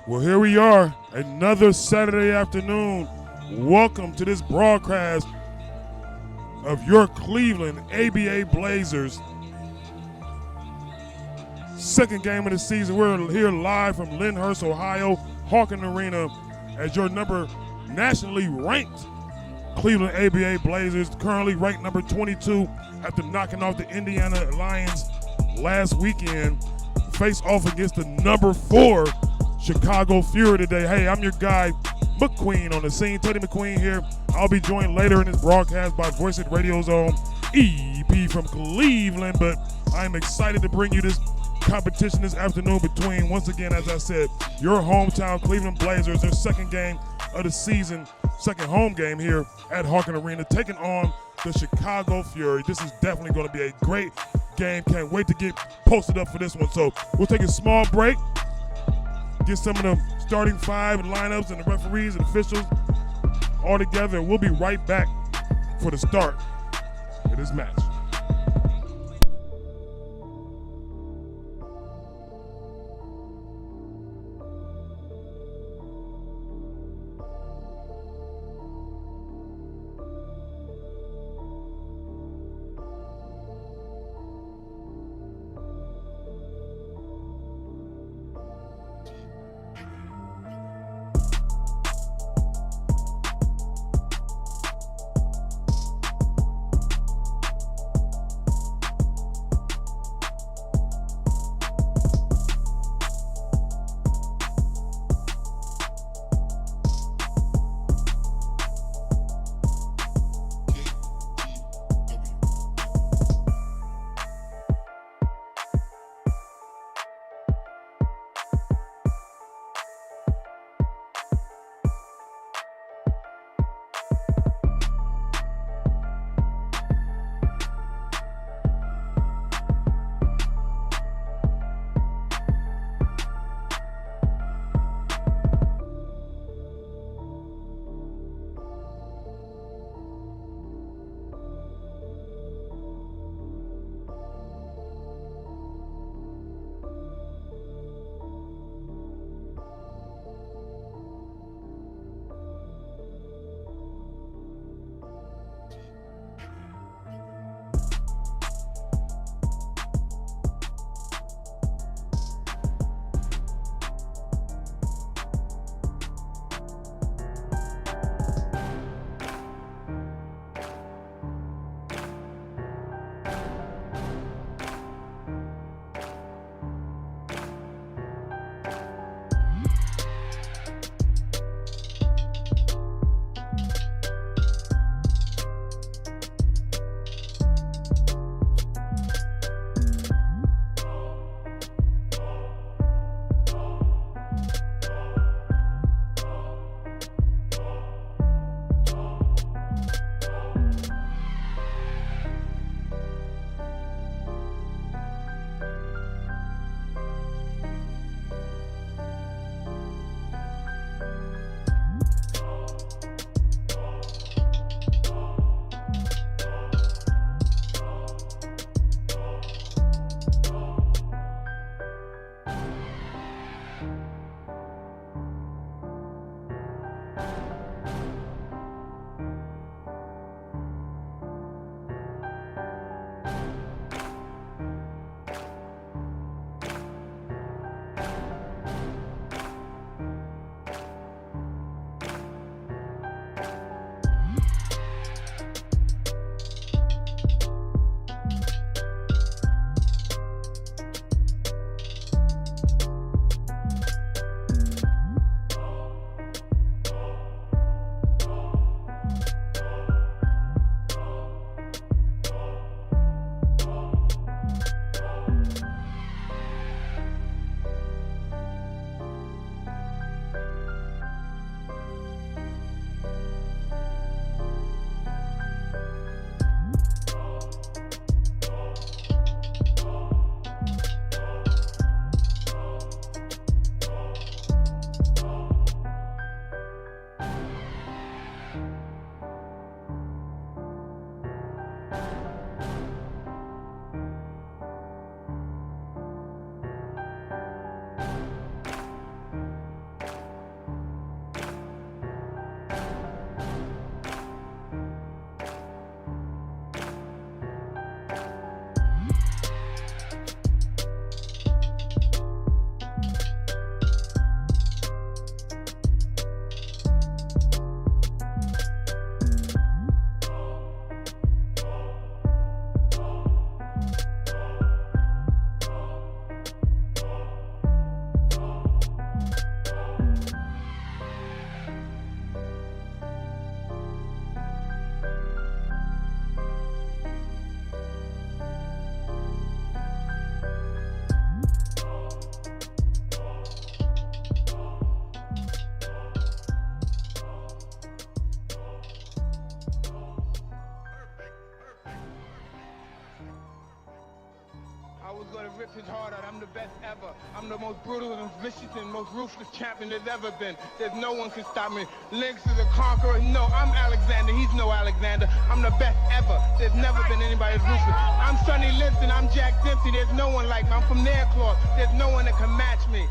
Well, here we are, another Saturday afternoon. Welcome to this broadcast of your Cleveland A.B.A. Blazers. Second game of the season. We're here live from Lyndhurst, Ohio, Hawken Arena, as your nationally ranked Cleveland A.B.A. Blazers, currently ranked number 22 after knocking off the Indiana Lions last weekend, face off against the number 4 Chicago Fury today. Hey, I'm your guy, McQueen, on the scene. Teddy McQueen here. I'll be joined later in this broadcast by Voice It Radio's own EP from Cleveland, but I'm excited to bring you this competition this afternoon between, once again, as I said, your hometown Cleveland Blazers, their second game of the season, second home game here at Hawken Arena, taking on the Chicago Fury. This is definitely going to be a great game. Can't wait to get posted up for this one. So we'll take a small break, get some of the starting five and lineups and the referees and officials all together, and we'll be right back for the start of this match. rip his heart out. I'm the best ever. I'm the most brutal and vicious and most ruthless champion there's ever been. There's no one can stop me. Lynx is a conqueror. No, I'm Alexander. He's no Alexander. I'm the best ever. There's never been anybody as ruthless. I'm Sonny Liston. I'm Jack Dempsey. There's no one like me. I'm from their cloth. There's no one that can match me.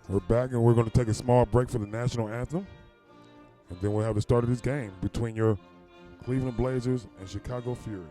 We're back, and we're going to take a small break for the national anthem, and then we'll have the start of this game between your Cleveland Blazers and Chicago Fury.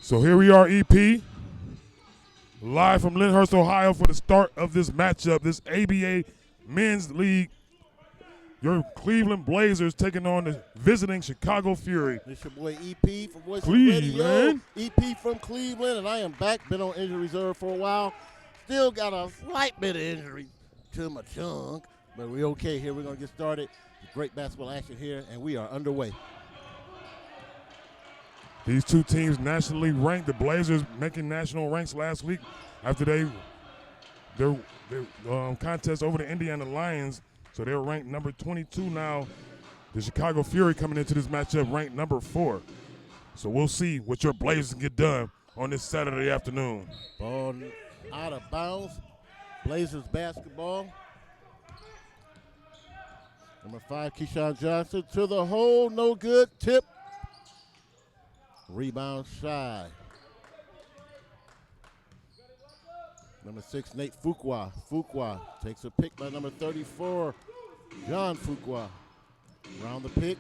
So here we are, EP, live from Lyndhurst, Ohio for the start of this matchup, this A.B.A. Men's League. Your Cleveland Blazers taking on the visiting Chicago Fury. It's your boy EP from Voice Radio. Cleveland. EP from Cleveland, and I am back. Been on injury reserve for a while. Still got a slight bit of injury to my chunk, but we're okay here. We're going to get started. Great basketball action here, and we are underway. These two teams nationally ranked. The Blazers making national ranks last week after their contest over the Indiana Lions. So they're ranked number 22 now. The Chicago Fury coming into this matchup ranked number 4. So we'll see what your Blazers can get done on this Saturday afternoon. Ball out of bounds. Blazers basketball. Number 5, Keyshawn Johnson to the hole. No good. Tip. Rebound shy. Number 6, Nate Fuqua. Fuqua takes a pick by number 34, John Fuqua. Around the pick.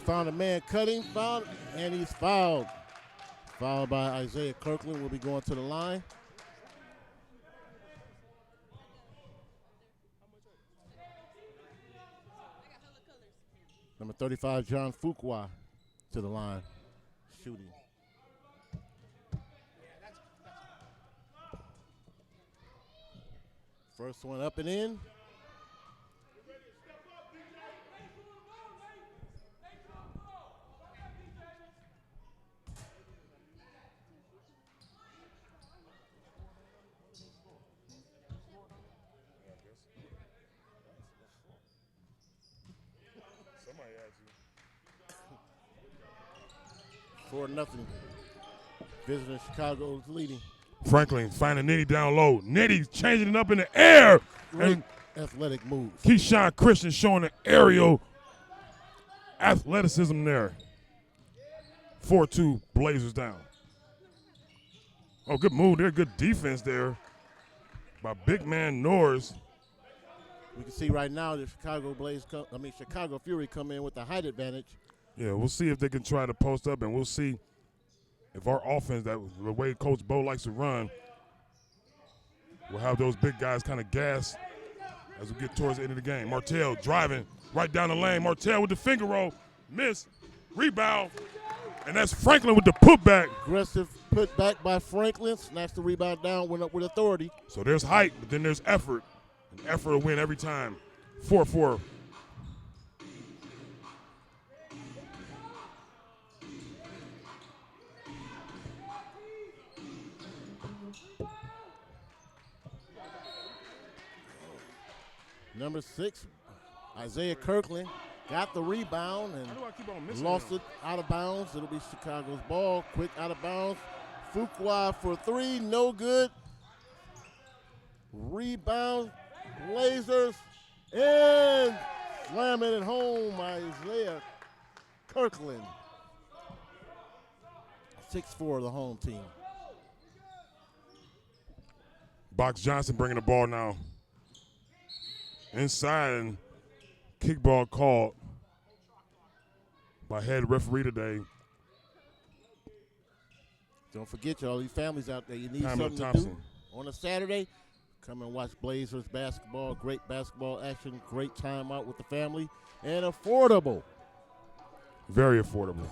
Found a man cutting, and he's fouled. Fouled by Isaiah Kirkland. Will be going to the line. Number 35, John Fuqua to the line, shooting. First one up and in. Somebody asked you. 4-0. Visiting Chicago is leading. Franklin finding Nitty down low. Nitty changing it up in the air. Great And athletic move. Keyshawn Christian showing the aerial athleticism there. 4-2 Blazers down. Oh, good move there. Good defense there by big man Norris. We can see right now the Chicago Fury come in with the height advantage. Yeah, we'll see if they can try to post up, and we'll see if our offense, the way Coach Bo likes to run, will have those big guys kind of gas as we get towards the end of the game. Martell driving right down the lane. Martell with the finger roll. Miss. Rebound. And that's Franklin with the putback. Aggressive putback by Franklin. Snatched the rebound down, went up with authority. So there's height, but then there's effort. And effort will win every time. 4-4. Number 6, Isaiah Kirkland, got the rebound and lost it out of bounds. It'll be Chicago's ball. Quick out of bounds. Fuqua for 3, no good. Rebound, Blazers, and slamming it home, Isaiah Kirkland. 6-4 the home team. Box Johnson bringing the ball now. Inside, and kickball called by head referee today. Don't forget, y'all, you families out there, you need Pamela something Thompson. to do on a Saturday. Come and watch Blazers basketball. Great basketball action, great time out with the family, and affordable. Very affordable.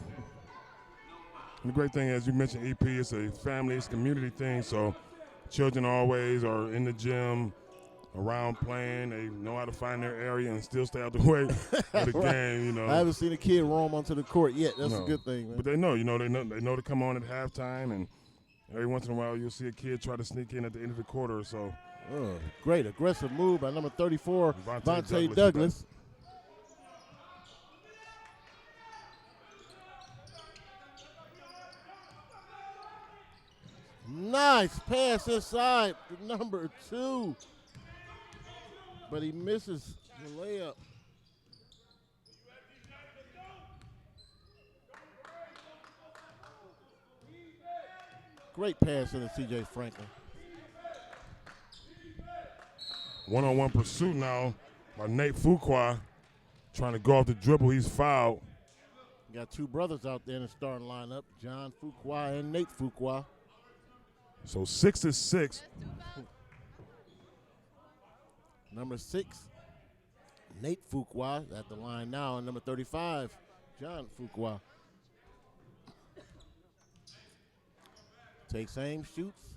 And the great thing, as you mentioned, EP, it's a family, it's a community thing, so children always are in the gym, around playing. They know how to find their area and still stay out the way of the Right. game, you know. I haven't seen a kid roam onto the court yet. That's a good thing, man. But they know to come on at halftime, and every once in a while you'll see a kid try to sneak in at the end of the quarter or so. Great aggressive move by number 34, Vontae Douglas. Nice pass inside to number 2. But he misses the layup. Great pass into C.J. Franklin. One-on-one pursuit now by Nate Fuqua, trying to go off the dribble. He's fouled. got two brothers out there in the starting lineup, John Fuqua and Nate Fuqua. So 6-6. Number 6, Nate Fuqua at the line now, and number 35, John Fuqua. Takes aim, shoots,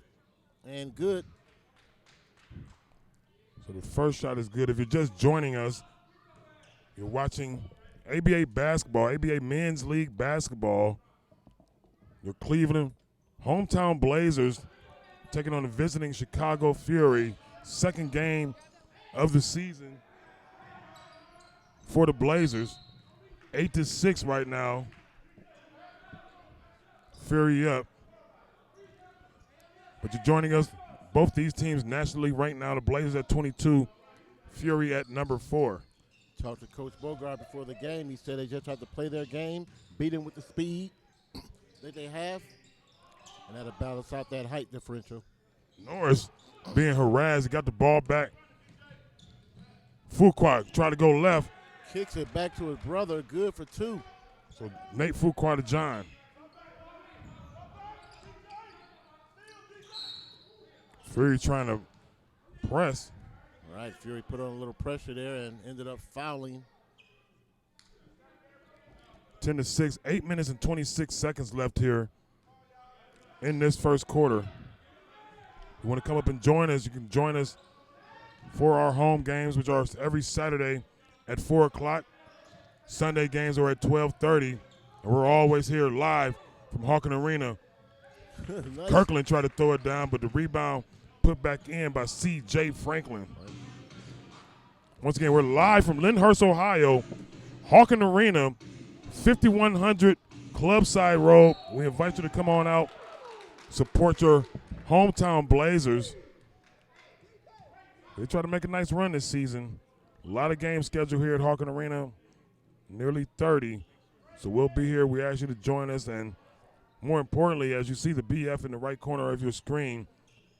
and good. So the first shot is good. If you're just joining us, you're watching A.B.A. basketball, A.B.A. Men's League basketball. Your Cleveland hometown Blazers taking on the visiting Chicago Fury. Second game of the season for the Blazers. 8-6 right now. Fury up. But you're joining us, both these teams nationally ranked now. The Blazers at 22, Fury at number 4. Talked to Coach Bogart before the game. He said they just have to play their game, beat them with the speed that they have, and that'll balance out that height differential. Norris being harassed. He got the ball back. Fuqua tried to go left. Kicks it back to his brother. Good for 2. So Nate Fuqua to John. Fury trying to press. All right, Fury put on a little pressure there and ended up fouling. 10-6, 8 minutes and 26 seconds left here in this first quarter. You want to come up and join us, you can join us for our home games, which are every Saturday at 4 o'clock. Sunday games are at 12:30, and we're always here live from Hawken Arena. Nice. Kirkland tried to throw it down, but the rebound put back in by C.J. Franklin. Once again, we're live from Lyndhurst, Ohio, Hawken Arena, 5100 Clubside Road. We invite you to come on out, support your hometown Blazers. They try to make a nice run this season. A lot of games scheduled here at Hawken Arena, nearly 30. So we'll be here. We ask you to join us. And more importantly, as you see the BF in the right corner of your screen,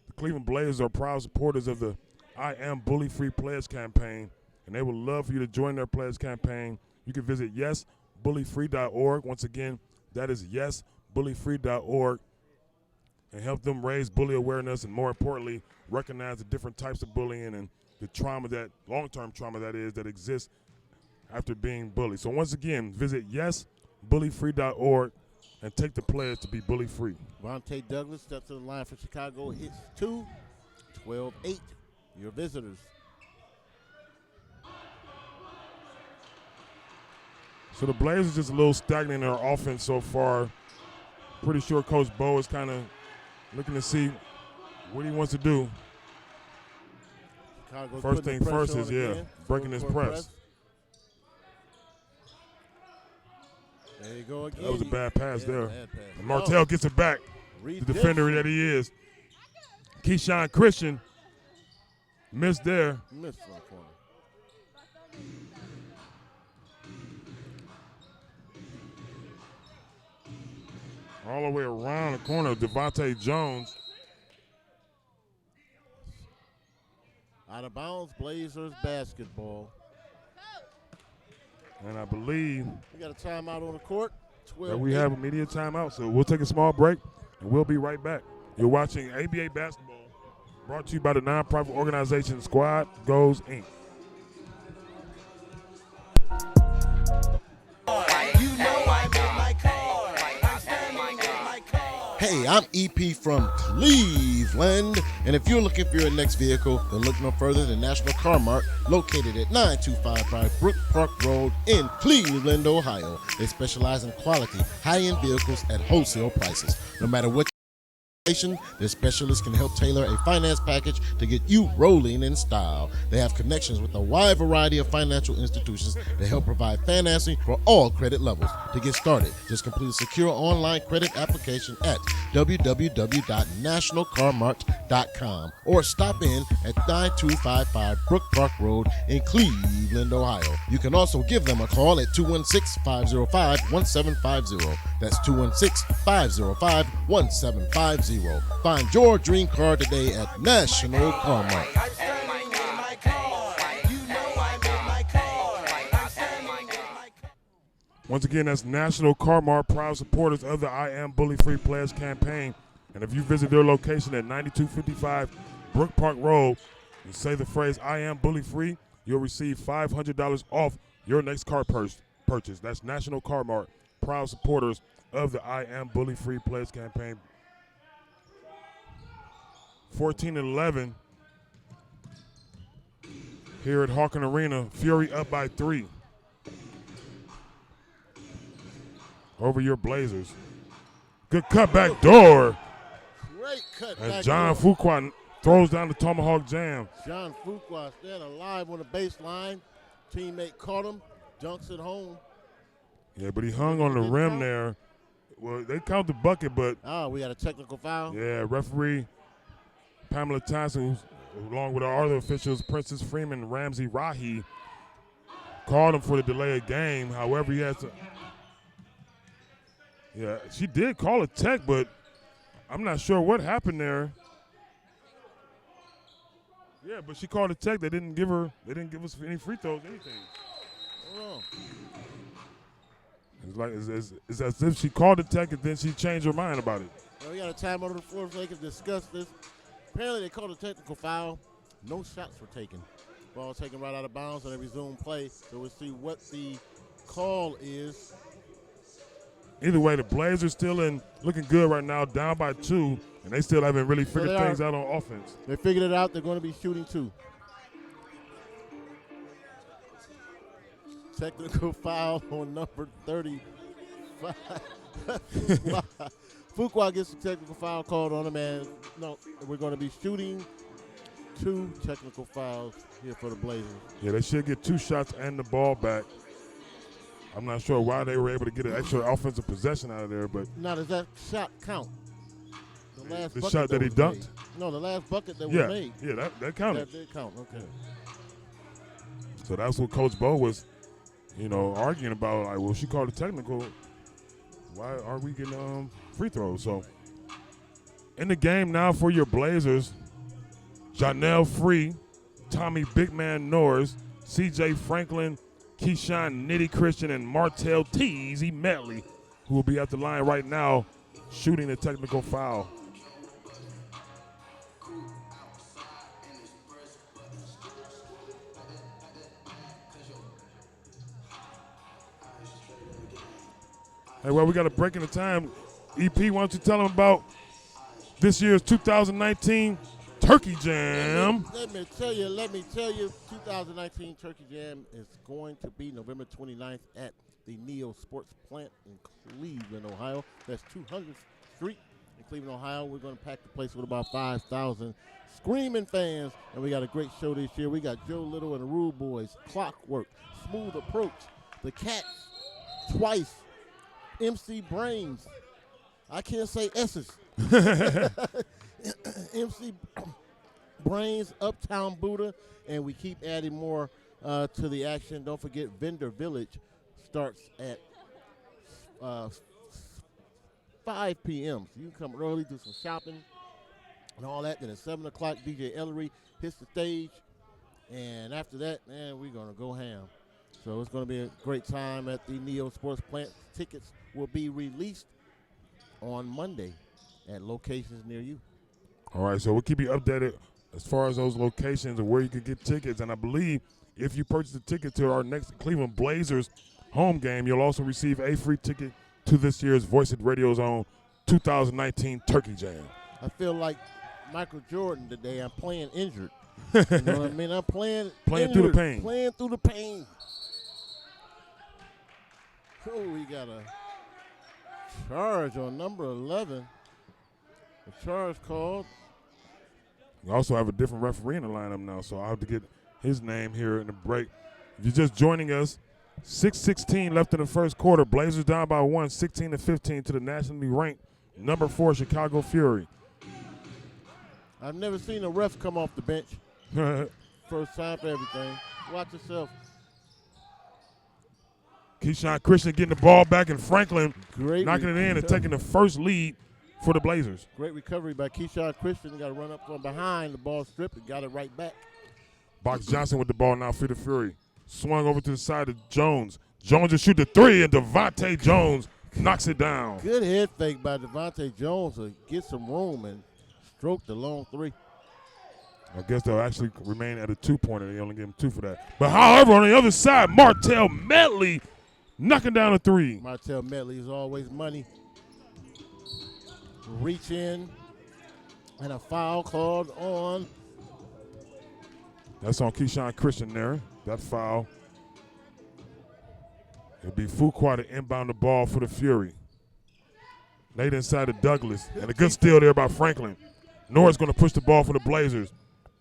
the Cleveland Blazers are proud supporters of the I Am Bully Free Pledge campaign, and they would love for you to join their pledge campaign. You can visit yesbullyfree.org. Once again, that is yesbullyfree.org, and help them raise bully awareness and, more importantly, recognize the different types of bullying and the trauma, that long-term trauma that is, that exists after being bullied. So once again, visit yesbullyfree.org and take the pledge to be bully-free. Vontae Douglas steps to the line for Chicago, hits 2, 12-8, your visitors. So the Blazers just a little stagnant in their offense so far. Pretty sure Coach Bo is kind of looking to see what he wants to do. Chicago's First putting thing the first pressure is, on again. breaking his press. There you go again. That was a bad pass there. Bad pass. And Martell gets it back. The defender that he is. Keyshawn Christian missed there. Missed on the corner. All the way around the corner, Devontae Jones. Out of bounds, Blazers basketball. And I believe We got a timeout on the court. that we have a media timeout, so we'll take a small break, and we'll be right back. You're watching A.B.A. Basketball, brought to you by the nonprofit organization Squad Goes Inc. Hey, I'm EP from Cleveland, and if you're looking for your next vehicle, then look no further than National Car Mart, located at 9255 Brook Park Road in Cleveland, Ohio. They specialize in quality, high-end vehicles at wholesale prices. No matter what their specialists can help tailor a finance package to get you rolling in style. They have connections with a wide variety of financial institutions to help provide financing for all credit levels. To get started, just complete a secure online credit application at www.nationalcarmart.com or stop in at 9255 Brook Park Road in Cleveland, Ohio. You can also give them a call at 216-505-1750. That's 216-505-1750. Find your dream car today at National Car Mart. Once again, that's National Car Mart, proud supporters of the I Am Bully Free Pledge campaign. And if you visit their location at 9255 Brook Park Road and say the phrase I Am Bully Free, you'll receive $500 off your next car purchase. That's National Car Mart, proud supporters of the I Am Bully Free Pledge campaign. 14-11 here at Hawken Arena. Fury up by 3 over your Blazers. Good cutback door. Great cut And back John door. Fuqua throws down the Tomahawk Jam. John Fuqua staying alive on the baseline. Teammate caught him, dunks it home. Yeah, but he hung on the rim there. Well, they count the bucket, but we got a technical foul. yeah, referee Pamela Thompson, along with our other officials, Princess Freeman, Ramsey Rahi, called him for the delay of game. However, he has to. Yeah, she did call a tech, but I'm not sure what happened there. Yeah, but she called a tech. They didn't give us any free throws, anything. Oh. It's like it's as if she called a tech and then she changed her mind about it. Well, we got a time on the floor so they can discuss this. Apparently, they called a technical foul. No shots were taken. Ball taken right out of bounds, and they resume play. So we'll see what the call is. Either way, the Blazers still looking good right now, down by 2, and they still haven't really figured things out on offense. They figured it out. They're going to be shooting 2. Technical foul on number 35. Fuqua gets a technical foul called on him, and no, we're going to be shooting 2 technical fouls here for the Blazers. Yeah, they should get 2 shots and the ball back. I'm not sure why they were able to get an extra offensive possession out of there, but now does that shot count? The last the bucket shot that he was dunked? made. No, the last bucket that yeah, was made. Yeah, that counted. That did count. Okay. So that's what Coach Bo was, arguing about. Like, well, she called it technical. Why aren't we getting free throws? So in the game now for your Blazers, Janelle Free, Tommy Big Man Norris, C.J. Franklin, Keyshawn Nitty Christian, and Martell Teasy Medley, who will be at the line right now shooting the technical foul. Hey, well, we got a break in the time. EP, why don't you tell them about this year's 2019 Turkey Jam? Let me tell you, 2019 Turkey Jam is going to be November 29th at the Neo Sports Plant in Cleveland, Ohio. That's 200th Street in Cleveland, Ohio. We're going to pack the place with about 5,000 screaming fans, and we got a great show this year. We got Joe Little and the Rude Boys, Clockwork, Smooth Approach, The Cats, Twice, MC Brains. I can't say S's. MC Brains, Uptown Buddha, and we keep adding more to the action. Don't forget, Vendor Village starts at 5 p.m. So you can come early, do some shopping and all that. Then at 7 o'clock, DJ Ellery hits the stage. And after that, man, we're going to go ham. So it's going to be a great time at the Neo Sports Plant. Tickets will be released on Monday at locations near you. All right, so we'll keep you updated as far as those locations and where you can get tickets. And I believe if you purchase a ticket to our next Cleveland Blazers home game, you'll also receive a free ticket to this year's Voice It Radio's own 2019 Turkey Jam. I feel like Michael Jordan today. I'm playing injured. You know what I mean? I'm playing through the pain. Playing through the pain. Oh, we got a charge on number 11. A charge called. We also have a different referee in the lineup now, so I'll have to get his name here in the break. If you're just joining us, 6:16 left in the first quarter. Blazers down by 1, 16-15 to the nationally ranked number 4 Chicago Fury. I've never seen a ref come off the bench. First time for everything. Watch yourself. Keyshawn Christian getting the ball back, and Franklin knocking it in and recovery. taking the first lead for the Blazers. Great recovery by Keyshawn Christian. Got to run up from behind. The ball stripped and got it right back. Box Johnson with the ball now for the Fury. Swung over to the side of Jones. Jones just shoot the three, and Devontae Jones knocks it down. Good head fake by Devontae Jones to get some room and stroke the long three. I guess they'll actually remain at a two-pointer. They only gave him 2 for that. But however, on the other side, Martell Medley knocking down a three. Martell Medley is always money. Reach in, and a foul called on. That's on Keyshawn Christian there, that foul. It'll be Fuqua to inbound the ball for the Fury. Nate inside to Douglas, and a good steal there by Franklin. Norris going to push the ball for the Blazers.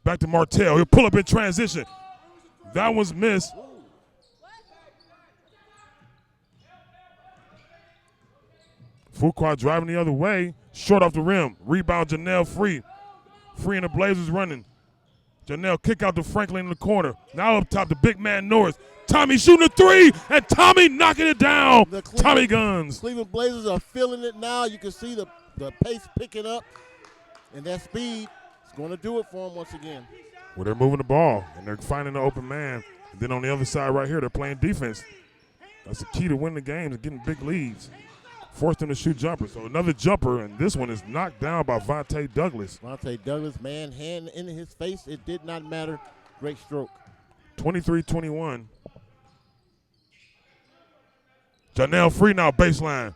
Back to Martell. He'll pull up in transition. That one's missed. Fuqua driving the other way. Short off the rim. Rebound Janelle Free. Free and the Blazers running. Janelle kick out to Franklin in the corner. Now up top, the big man Norris. Tommy shooting a three, and Tommy knocking it down. Tommy Guns. Cleveland Blazers are feeling it now. You can see the pace picking up, and that speed is going to do it for them once again. Well, they're moving the ball, and they're finding the open man. And then on the other side right here, they're playing defense. That's the key to winning the games and getting big leads. Force them to shoot jumpers. So another jumper, and this one is knocked down by Vontae Douglas. Vontae Douglas, man, hand in his face. It did not matter. Great stroke. 23-21. Janelle Free now baseline.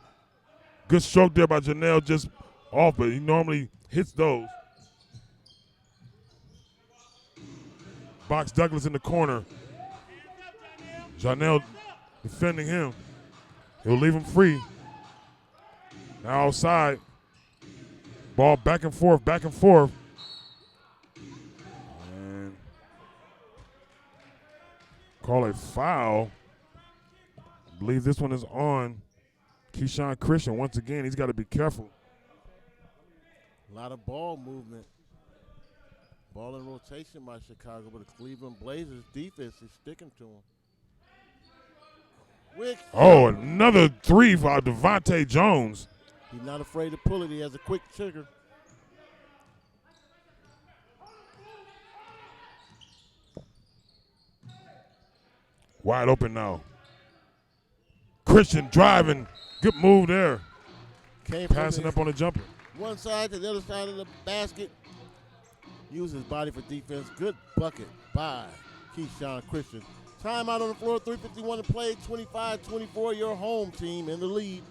Good stroke there by Janelle, just off, but he normally hits those. Box Douglas in the corner. Janelle defending him. He'll leave him free. Now outside. Ball back and forth, back and forth. And call a foul. I believe this one is on Keyshawn Christian. Once again, he's got to be careful. A lot of ball movement. Ball in rotation by Chicago, but the Cleveland Blazers defense is sticking to him. Oh, another three for Devontae Jones. He's not afraid to pull it. He has a quick trigger. Wide open now. Christian driving. Good move there. Passing up on the jumper. One side to the other side of the basket. Uses his body for defense. Good bucket by Keyshawn Christian. Timeout on the floor. 3:51 to play. 25-24. Your home team in the lead.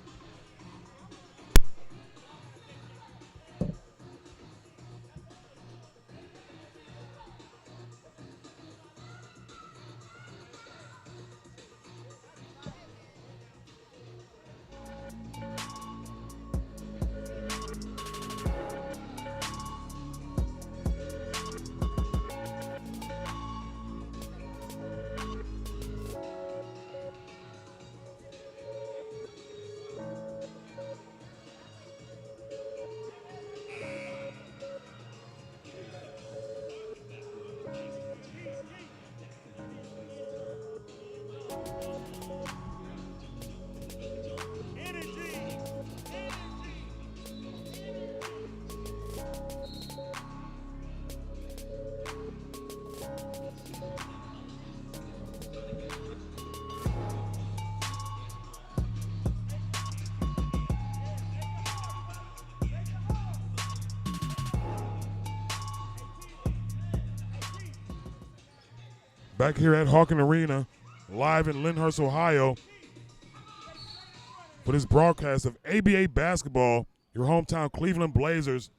Back here at Hawken Arena, live in Lyndhurst, Ohio, for this broadcast of A.B.A. basketball, your hometown Cleveland Blazers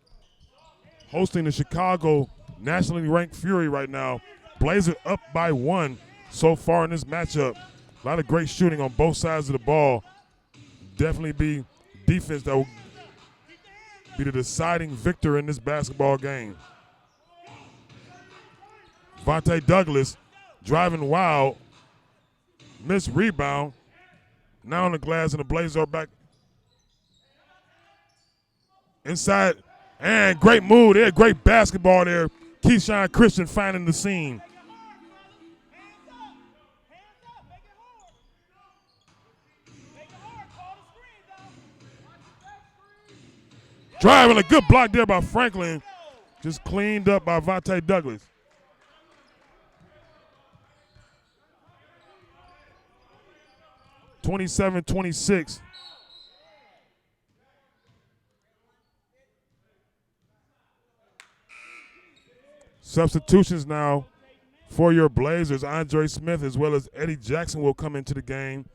hosting the Chicago nationally ranked Fury right now. Blazers up by 1 so far in this matchup. A lot of great shooting on both sides of the ball. Definitely be defense that will be the deciding victor in this basketball game. Vontae Douglas driving wild, missed rebound. Now on the glass, and the Blazers are back inside. And great move there, great basketball there. Keyshawn Christian finding the seam. Driving, a good block there by Franklin. Just cleaned up by Vontae Douglas. 27-26. Substitutions now for your Blazers. Andre Smith as well as Eddie Jackson will come into the game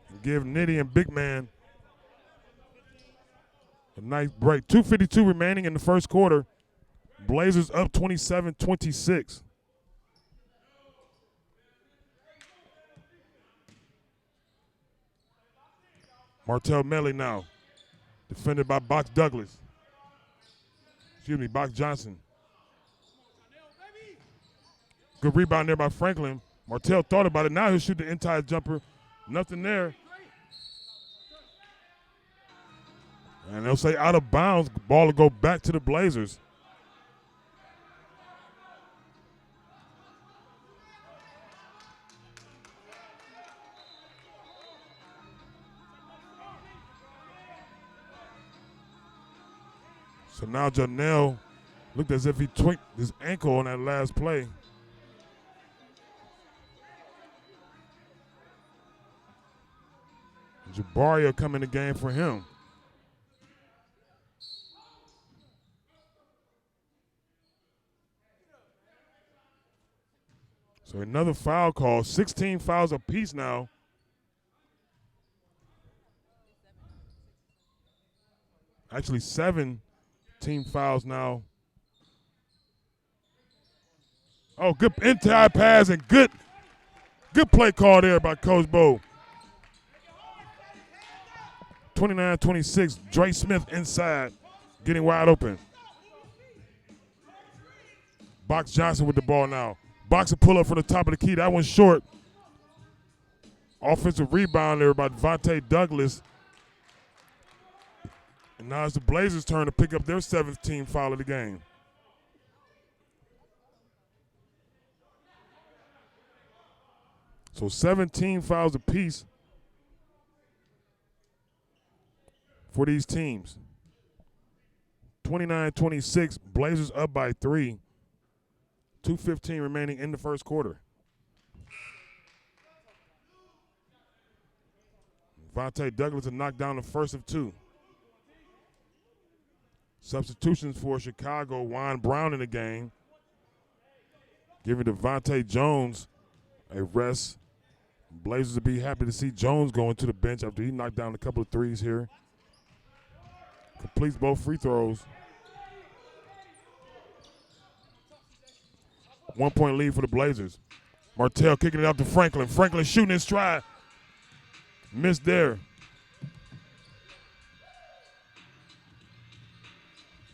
and give Nitty and Big Man a nice break. 2:52 remaining in the first quarter. Blazers up 27-26. Martell Melly now, defended by Box Douglas. Excuse me, Box Johnson. Good rebound there by Franklin. Martell thought about it. Now he'll shoot the inside jumper. Nothing there. And they'll say out of bounds. Ball will go back to the Blazers. So now Janelle looked as if he tweaked his ankle on that last play. Jabari will come in the game for him. So another foul call. 16 fouls apiece now. Actually 7 team fouls now. Oh, good entire pass and good play call there by Coach Bo. 29-26, Dre Smith inside, getting wide open. Box Johnson with the ball now. Box a pull up from the top of the key. That one's short. Offensive rebound there by Devontae Douglas. And now it's the Blazers' turn to pick up their 7th team foul of the game. So 17 fouls apiece for these teams. 29-26, Blazers up by 3. 2:15 remaining in the first quarter. Devontae Douglas to knock down the first of 2. Substitutions for Chicago, Juan Brown in the game, giving Devontae Jones a rest. Blazers will be happy to see Jones going to the bench after he knocked down a couple of threes here. Completes both free throws. 1-point lead for the Blazers. Martell kicking it out to Franklin. Franklin shooting in stride. Missed there.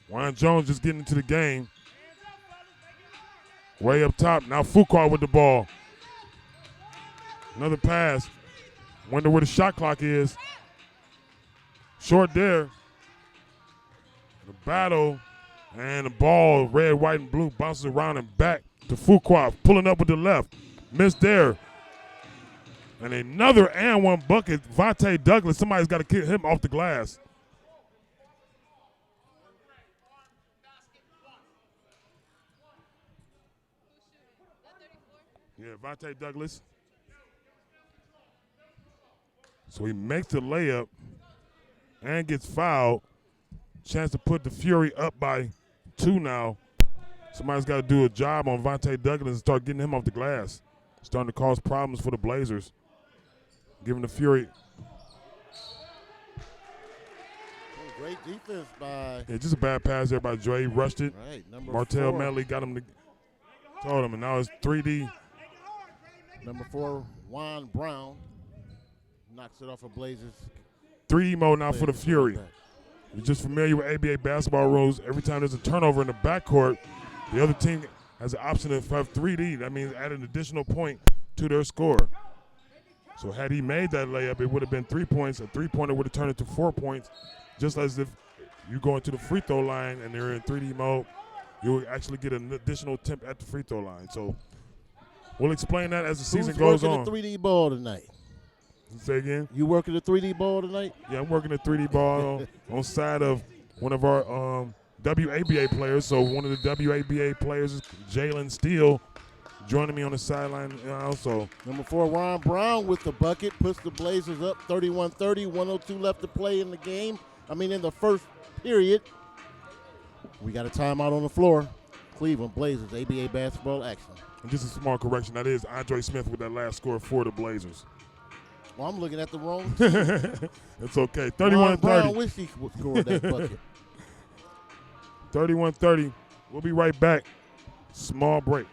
Juan Jones just getting into the game. Way up top. Now Fuqua with the ball. Another pass. Wonder where the shot clock is. Short there. The battle. And the ball, red, white, and blue, bounces around and back to Fuqua. Pulling up with the left. Missed there. And another and one bucket. Devontae Douglas. Somebody's got to kick him off the glass. Yeah, Devontae Douglas. So he makes the layup and gets fouled. Chance to put the Fury up by 2 now. Somebody's got to do a job on Devontae Douglas and start getting him off the glass. Starting to cause problems for the Blazers. Giving the Fury. Great defense by. Yeah, just a bad pass there by Dre. Rushed it. Right, Martell 4. Manley got him. Told him, and now it's 3D. Number 4, Juan Brown. Knocks it off of Blazers. 3D mode now for the Fury. You're just familiar with A.B.A. basketball rules. Every time there's a turnover in the backcourt, the other team has the option to have 3D. That means add an additional point to their score. So had he made that layup, it would have been 3 points. A three-pointer would have turned into 4 points, just as if you go into the free throw line and they're in 3D mode, you will actually get an additional attempt at the free throw line. So we'll explain that as the season goes on. Who's working the 3D ball tonight? Say again? You working the 3D ball tonight? Yeah, I'm working the 3D ball on side of one of our WABA players. So one of the WABA players is Jalen Steele. joining me on the sideline also. Number 4, Ron Brown with the bucket, puts the Blazers up 31-30, 102 left to play in the game. In the first period. We got a timeout on the floor. Cleveland Blazers, A.B.A. basketball action. And just a small correction, that is Andre Smith with that last score for the Blazers. Well, I'm looking at the wrong. It's okay. 31-30. Ron Brown wish he scored that bucket. 31-30. We'll be right back. Small break.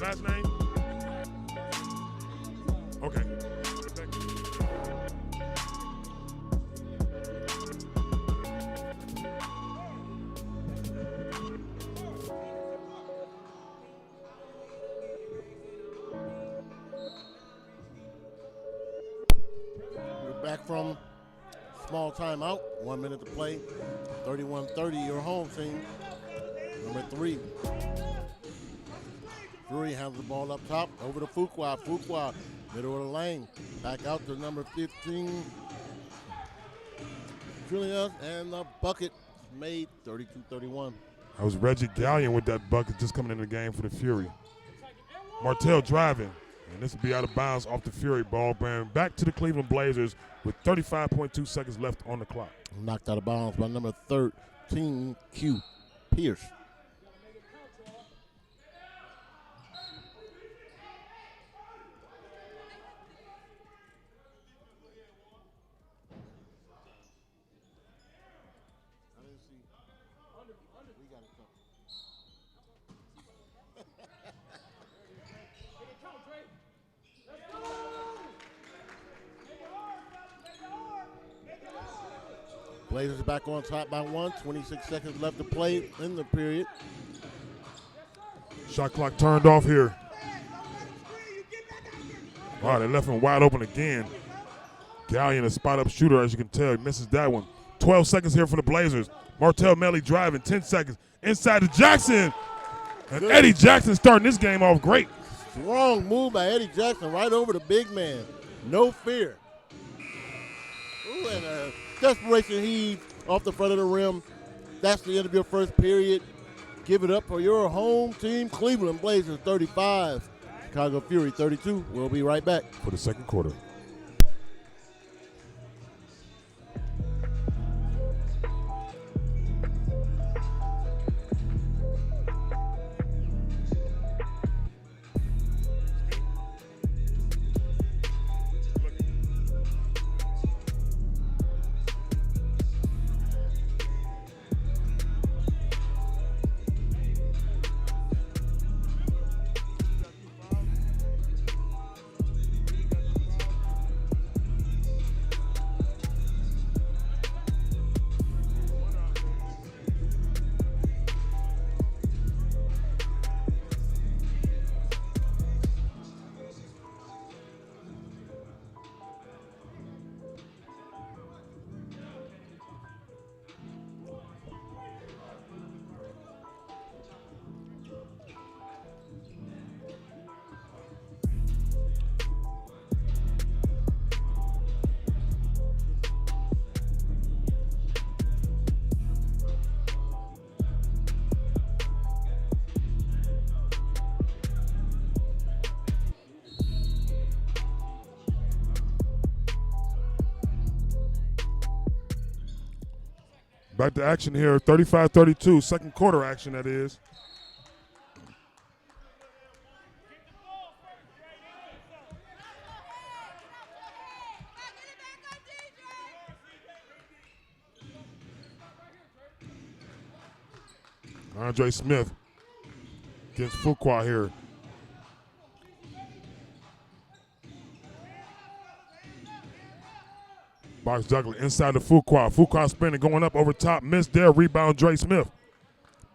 Last name? Okay. We're back from small timeout. 1 minute to play. 31-30, your home team. Number 3. Drury has the ball up top, over to Fuqua. Fuqua, middle of the lane. Back out to number 15. Julius, and the bucket made 32-31. That was Reggie Gallion with that bucket just coming in the game for the Fury. Martell driving, and this will be out of bounds off the Fury ball. Back to the Cleveland Blazers with 35.2 seconds left on the clock. Knocked out of bounds by number 13, Q. Pierce. Blazers back on top by 1. 26 seconds left to play in the period. Shot clock turned off here. Wow, they left him wide open again. Gallion, a spot-up shooter, as you can tell. He misses that one. 12 seconds here for the Blazers. Martell Melly driving, 10 seconds. Inside to Jackson. And Eddie Jackson starting this game off great. Strong move by Eddie Jackson right over the big man. No fear. Ooh, and a desperation heave off the front of the rim. That's the end of your first period. Give it up for your home team, Cleveland Blazers 35, Chicago Fury 32. We'll be right back for the second quarter. Back to action here, 35-32, second quarter action that is. Andre Smith against Fuqua here. Box juggler inside the Fuqua. Fuqua spinning, going up over top. Missed there. Rebound, Dre Smith.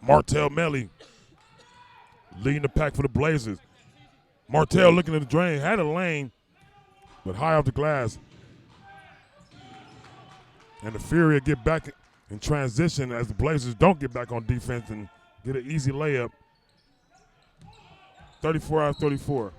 Martell Melly leading the pack for the Blazers. Martell looking at the drain. Had a lane, but high off the glass. And the Fury get back in transition as the Blazers don't get back on defense and get an easy layup. 34 out of 34.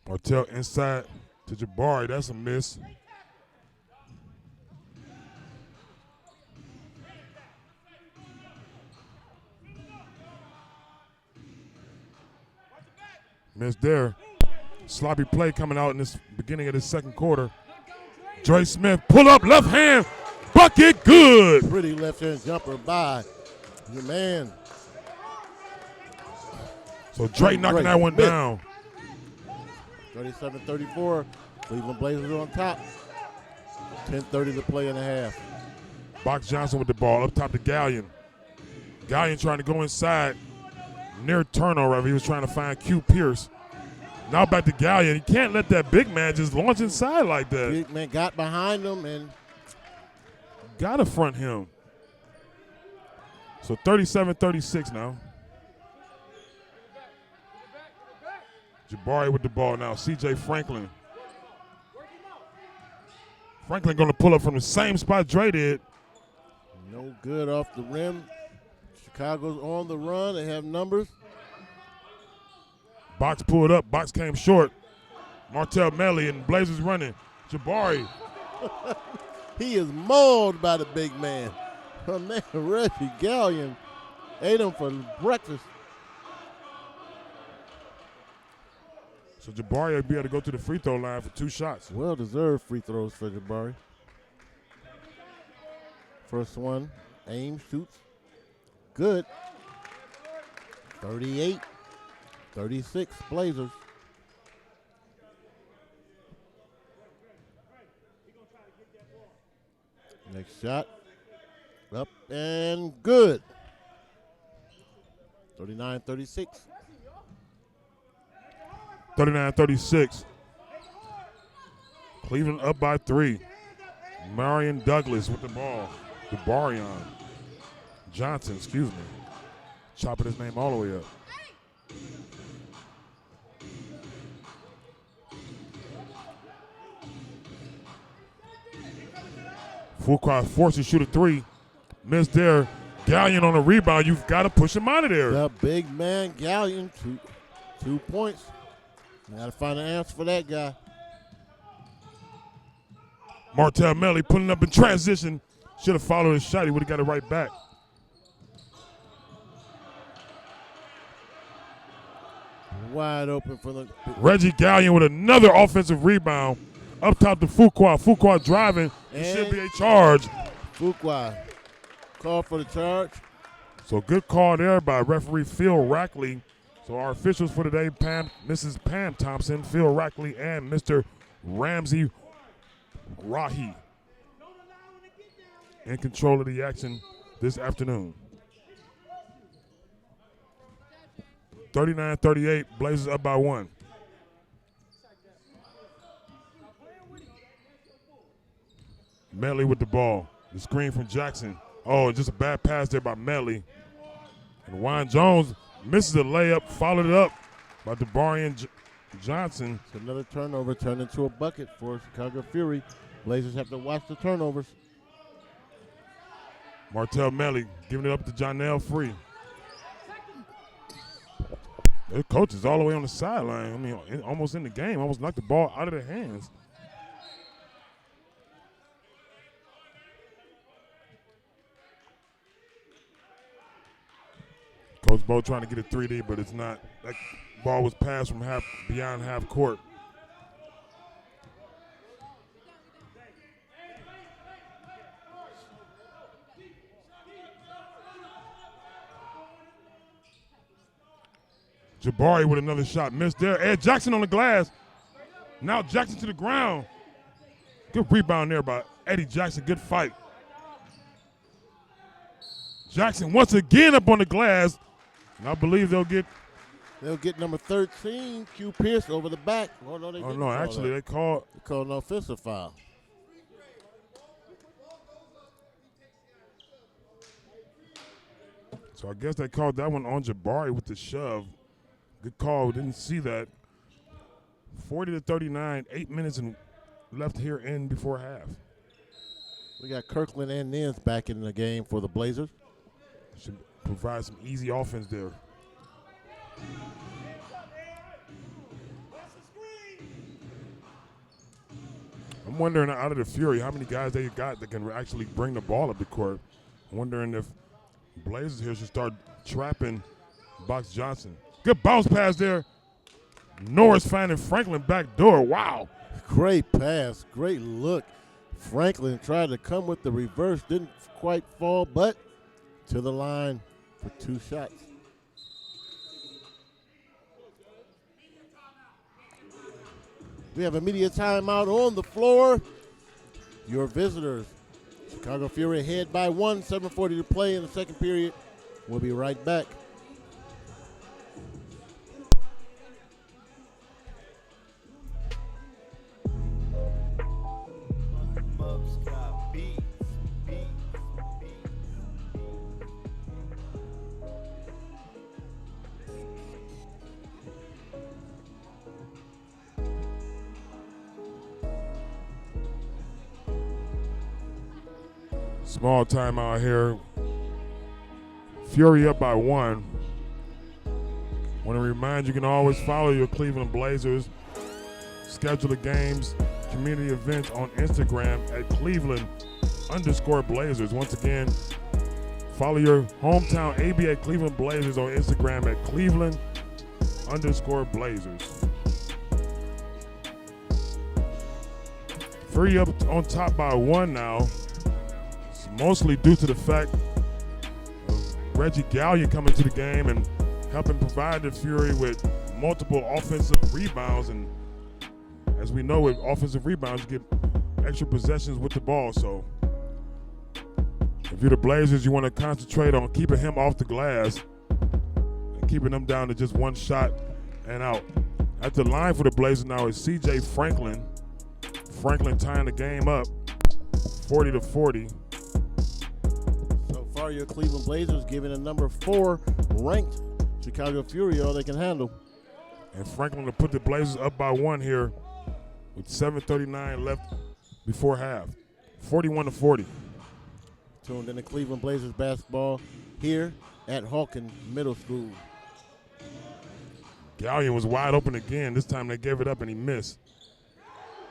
Martell inside to Jabari. That's a miss. Miss there. Sloppy play coming out in this beginning of the second quarter. Dre Smith pull up left hand. Bucket good. Pretty left hand jumper by your man. So Dre knocking that one down. 37-34. Cleveland Blazers are on top. 10:30 to play in the half. Box Johnson with the ball up top to Gallion. Gallion trying to go inside. Near turnover. He was trying to find Q Pierce. Now back to Gallion. He can't let that big man just launch inside like that. Big man got behind him and gotta front him. So 37-36 now. Jabari with the ball now. C.J. Franklin. Franklin gonna pull up from the same spot Dre did. no good off the rim. Chicago's on the run. They have numbers. Box pulled up. Box came short. Martell Melly and Blazers running. Jabari. He is mauled by the big man. Her man, Reggie Gallion, ate him for breakfast. So Jabari will be able to go to the free throw line for 2 shots. Well-deserved free throws for Jabari. First one, aim, shoots. Good. 38-36 Blazers. Next shot. Up and good. 39-36. 39-36. Cleveland up by 3. Marion Douglas with the ball. Jabarion Johnson, excuse me. Chopping his name all the way up. Fuqua forced to shoot a 3. Missed there. Gallion on the rebound. You've got to push him out of there. The big man Gallion, 2 points. You got to find an answer for that guy. Martell Melly pulling up in transition. Should have followed his shot. He would have got it right back. Wide open for the Reggie Gallion with another offensive rebound. Up top to Fuqua. Fuqua driving. It should be a charge. Fuqua call for the charge. So good call there by referee Phil Rackley. So our officials for today, Mrs. Pam Thompson, Phil Rackley, and Mr. Ramsey Rahi in control of the action this afternoon. 39-38, Blazers up by 1. Melly with the ball. The screen from Jackson. Oh, just a bad pass there by Melly. And Juan Jones misses a layup, followed it up by Jabarion Johnson. It's another turnover turned into a bucket for Chicago Fury. Blazers have to watch the turnovers. Martell Melly giving it up to Jonell Free. The coach is all the way on the sideline. I mean, almost in the game. Almost knocked the ball out of their hands. Coach Bo trying to get a 3D, but it's not. That ball was passed from beyond half court. Jabari with another shot. Missed there. Ed Jackson on the glass. Now Jackson to the ground. Good rebound there by Eddie Jackson. Good fight. Jackson once again up on the glass. And I believe they'll get number 13, Q Pierce, over the back. Oh, no, actually they called an offensive foul. So I guess they called that one on Jabari with the shove. Good call. Didn't see that. 40-39, 8 minutes and left here in before half. We got Kirkland and Nins back in the game for the Blazers. Should provide some easy offense there. I'm wondering out of the Fury how many guys they got that can actually bring the ball up the court. I'm wondering if Blazers here should start trapping Box Johnson. Good bounce pass there. Norris finding Franklin back door. Wow. Great pass, great look. Franklin tried to come with the reverse, didn't quite fall, but to the line for 2 shots. We have a media timeout on the floor. Your visitors, Chicago Fury ahead by 1, 7:40 to play in the second period. We'll be right back. Small timeout here. Fury up by 1. Want to remind you can always follow your Cleveland Blazers. Schedule of games, community events on Instagram at Cleveland_Blazers. Once again, follow your hometown A.B.A. Cleveland Blazers on Instagram at Cleveland_Blazers. Fury up on top by 1 now. Mostly due to the fact of Reggie Gallion coming to the game and helping provide the Fury with multiple offensive rebounds. And as we know, with offensive rebounds, you get extra possessions with the ball. So if you're the Blazers, you want to concentrate on keeping him off the glass and keeping them down to just 1 shot and out. At the line for the Blazers now is C.J. Franklin. Franklin tying the game up 40-40. Your Cleveland Blazers giving a number 4 ranked Chicago Fury all they can handle. And Franklin to put the Blazers up by 1 here with 7:39 left before half. 41-40. Tuned in to Cleveland Blazers basketball here at Hawkins Middle School. Gallion was wide open again. This time they gave it up and he missed.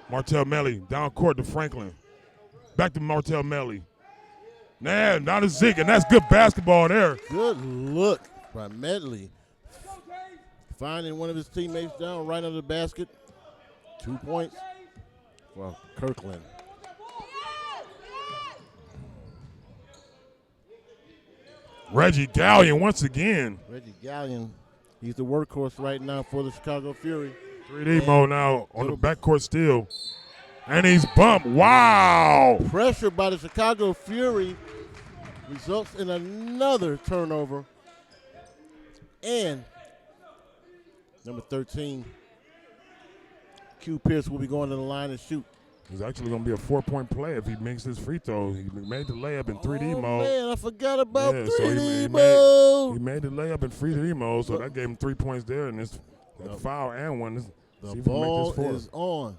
Martell Melly down court to Franklin. Back to Martell Melly. Nah, not a zig, and that's good basketball there. Good look by Medley. Finding one of his teammates down right under the basket. 2 points for Kirkland. Reggie Gallion once again. Reggie Gallion, he's the workhorse right now for the Chicago Fury. 3D mode now on the backcourt steal. And he's bumped. Wow. Pressure by the Chicago Fury results in another turnover. And number 13, Q Pierce will be going to the line and shoot. It's actually going to be a 4-point play if he makes this free throw. He made the layup in 3D mode. Man, I forgot about 3D so mode. He made the layup in 3D mode, so that gave him 3 points there. And this foul and one. The ball is on.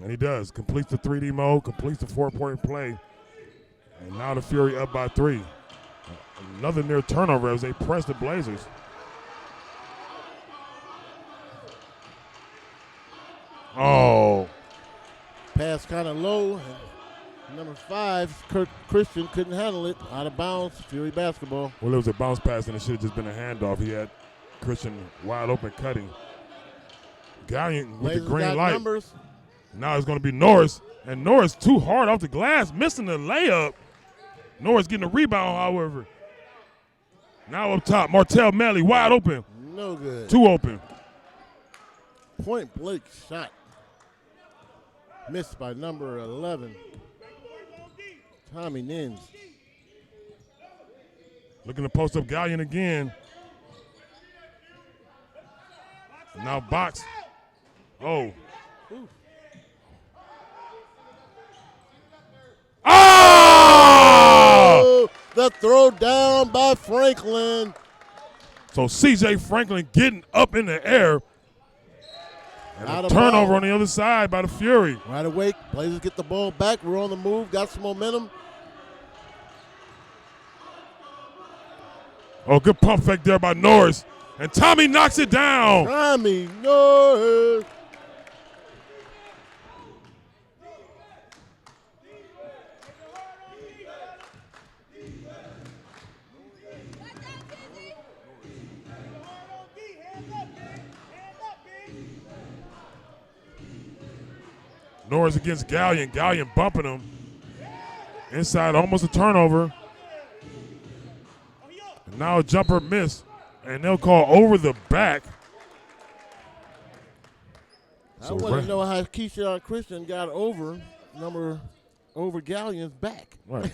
And he does. Completes the 3D mode, completes the 4-point play. And now the Fury up by 3. Another near turnover as they press the Blazers. Oh. Pass kind of low. Number 5, Kirk Christian couldn't handle it. Out of bounds, Fury basketball. Well, it was a bounce pass and it should have just been a handoff. He had Christian wide open cutting. Gallion with Blazers the green got light. Numbers. Now it's going to be Norris. And Norris too hard off the glass, missing the layup. Norris getting a rebound, however. Now up top, Martell Melly wide open. No good. Two open. Point blank shot. Missed by number 11, Tommy Nins. Looking to post up Gallion again. Now box. Oh. Ooh. Oh! throw down by Franklin. So C.J. Franklin getting up in the air. And Out a of turnover bounds. on the other side by the Fury. Right away, Blazers get the ball back. We're on the move, got some momentum. Oh, good pump fake there by Norris. And Tommy knocks it down. Tommy Norris. Norris against Gallion. Gallion bumping him. Inside, almost a turnover. And now a jumper miss. And they'll call over the back. I want to know how Keyshawn Christian got over Gallion's back. Right.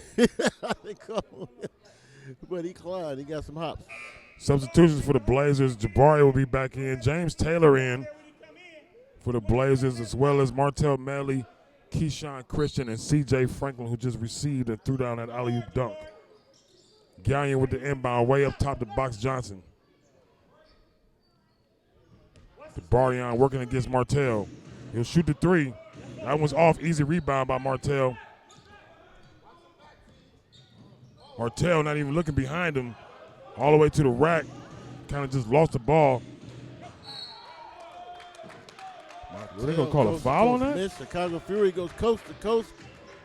But he climbed. He got some hops. Substitutions for the Blazers. Jabari will be back in. James Taylor in for the Blazers, as well as Martell Melly, Keyshawn Christian, and C.J. Franklin, who just received and threw down that alley-oop dunk. Gallion with the inbound, way up top to Box Johnson. Barion working against Martell. He'll shoot the three. That one's off. Easy rebound by Martell. Martell not even looking behind him. All the way to the rack. Kind of just lost the ball. Are they going to call a foul on that? Miss. Chicago Fury goes coast to coast.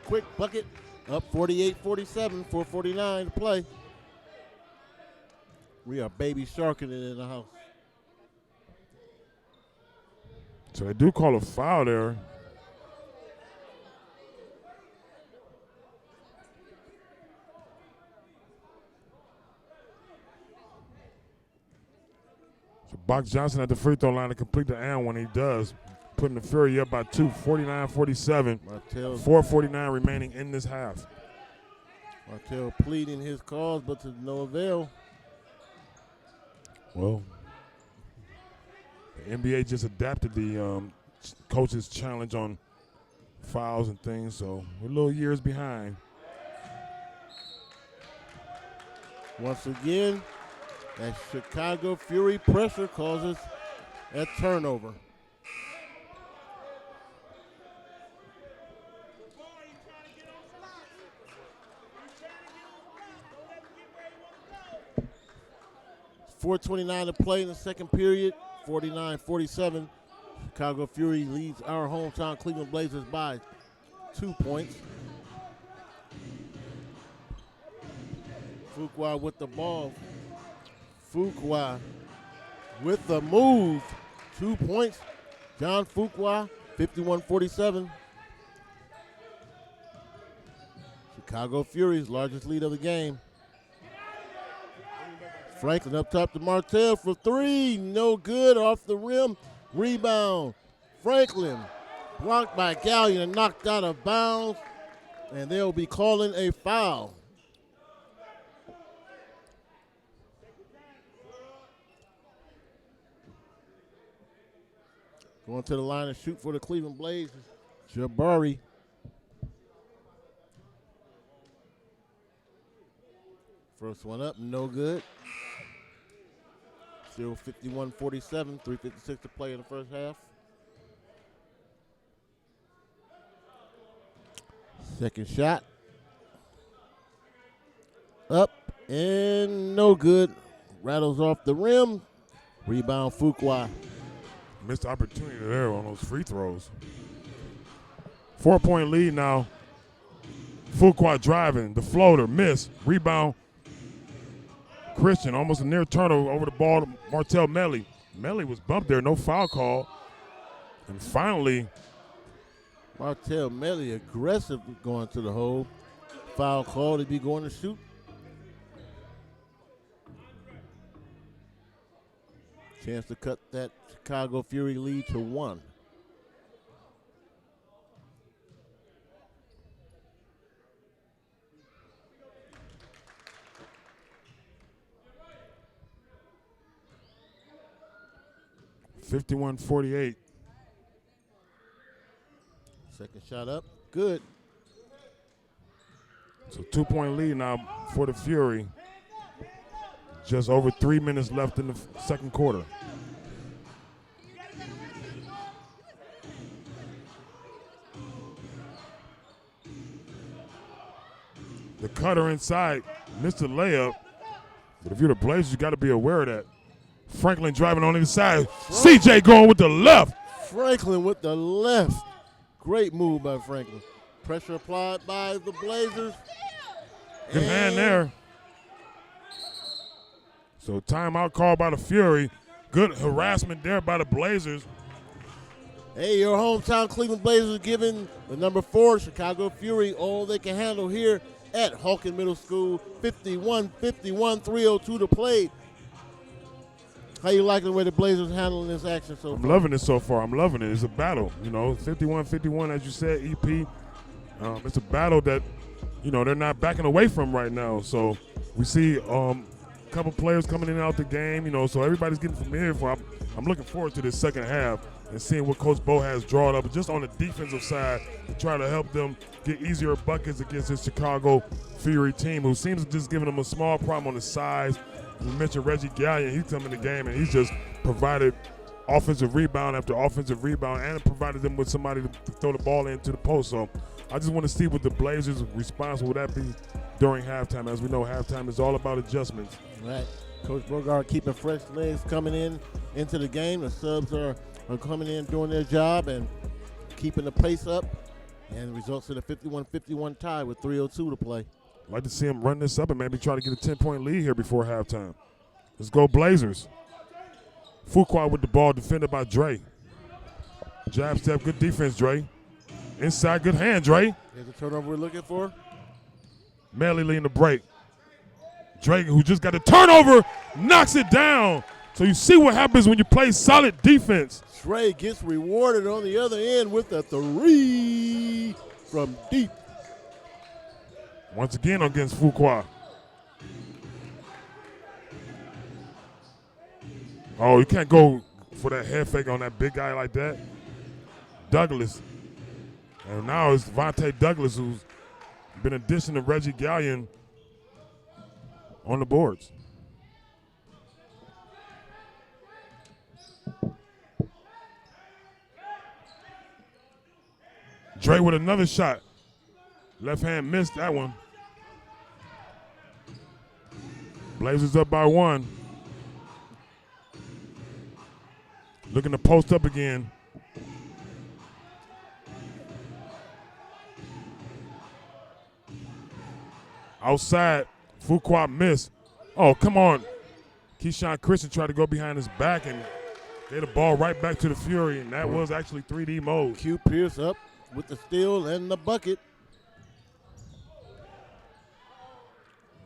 Quick bucket. Up 48-47. 4:49 to play. We are baby sharking it in the house. So they do call a foul there. So Box Johnson at the free throw line to complete the and when he does, putting the Fury up by 2, 49-47. 4:49 remaining in this half. Martell pleading his cause, but to no avail. Well, the NBA just adapted the coaches' challenge on fouls and things, so we're a little years behind. Once again, that Chicago Fury pressure causes a turnover. .429 to play in the second period. 49-47. Chicago Fury leads our hometown Cleveland Blazers by 2 points. Fuqua with the ball. Fuqua with the move. 2 points. John Fuqua, 51-47. Chicago Fury's largest lead of the game. Franklin up top to Martell for three. No good, off the rim. Rebound. Franklin blocked by Gallion and knocked out of bounds. And they'll be calling a foul. Going to the line and shoot for the Cleveland Blazers. Jabari. First one up, no good. Still 51-47, 3:56 to play in the first half. Second shot. Up and no good. Rattles off the rim. Rebound Fuqua. Missed opportunity there on those free throws. 4-point lead now. Fuqua driving, the floater, miss, rebound. Christian, almost a near turnover over the ball to Martell Melly. Melly was bumped there, no foul call. And finally, Martell Melly aggressive going to the hole. Foul call to be going to shoot. Chance to cut that Chicago Fury lead to 1. .51-48. Second shot up, good. So 2-point lead now for the Fury. Just over 3 minutes left in the second quarter. The cutter inside missed the layup. But if you're the Blazers, you got to be aware of that. Franklin driving on the inside. CJ going with the left. Franklin with the left. Great move by Franklin. Pressure applied by the Blazers. Good hand there. So timeout called by the Fury. Good harassment there by the Blazers. Hey, your hometown Cleveland Blazers giving the number 4 Chicago Fury all they can handle here at Hawken Middle School. 51-51, 3:02 to play. How you liking the way the Blazers handling this action so far? I'm loving it so far. I'm loving it. It's a battle. 51-51, as you said, EP. It's a battle that, they're not backing away from right now. So we see a couple players coming in and out the game, so everybody's getting familiar. I'm looking forward to this second half and seeing what Coach Bo has drawn up just on the defensive side to try to help them get easier buckets against this Chicago Fury team, who seems to just giving them a small problem on the size. We mentioned Reggie Gallion. He's come in the game, and he's just provided offensive rebound after offensive rebound and provided them with somebody to throw the ball into the post. So I just want to see what the Blazers' response will that be during halftime. As we know, halftime is all about adjustments. Right. Coach Bogart keeping fresh legs coming into the game. The subs are coming in doing their job and keeping the pace up, and results in a 51-51 tie with 3:02 to play. I'd like to see him run this up and maybe try to get a 10-point lead here before halftime. Let's go Blazers. Fuqua with the ball, defended by Dre. Jab step, good defense, Dre. Inside, good hand, Dre. Here's the turnover we're looking for. Melly leading the break. Dre, who just got the turnover, knocks it down. So you see what happens when you play solid defense. Dre gets rewarded on the other end with a 3 from deep. Once again against Fuqua. Oh, you can't go for that head fake on that big guy like that. Douglas. And now it's Vontae Douglas, who's been a dishing to Reggie Gallion on the boards. Dre with another shot. Left hand missed that one. Blazers up by 1. Looking to post up again. Outside, Fuqua missed. Oh, come on. Keyshawn Christian tried to go behind his back and get the ball right back to the Fury, and that was actually 3D mode. Q Pierce up with the steal and the bucket.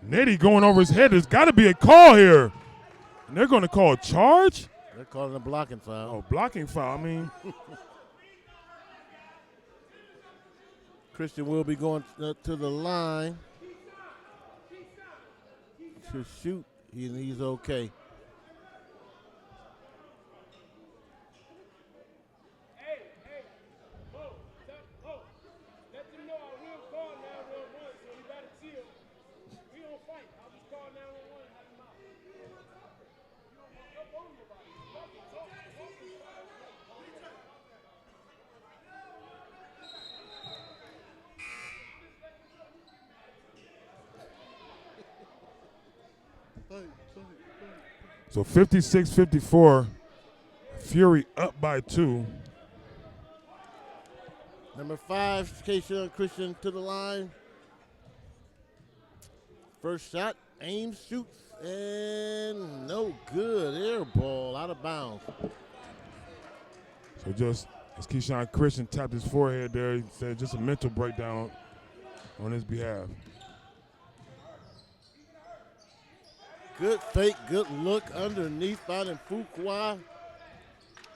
Nitty going over his head. There's got to be a call here. And they're going to call a charge? They're calling a blocking foul. Oh, blocking foul. I mean. Christian will be going to the line to shoot. He's okay. So 56-54, Fury up by 2. Number 5, Keyshawn Christian to the line. First shot, aims, shoots, and no good. Air ball out of bounds. So just as Keyshawn Christian tapped his forehead there, he said just a mental breakdown on his behalf. Good fake, good look underneath by the Fuqua.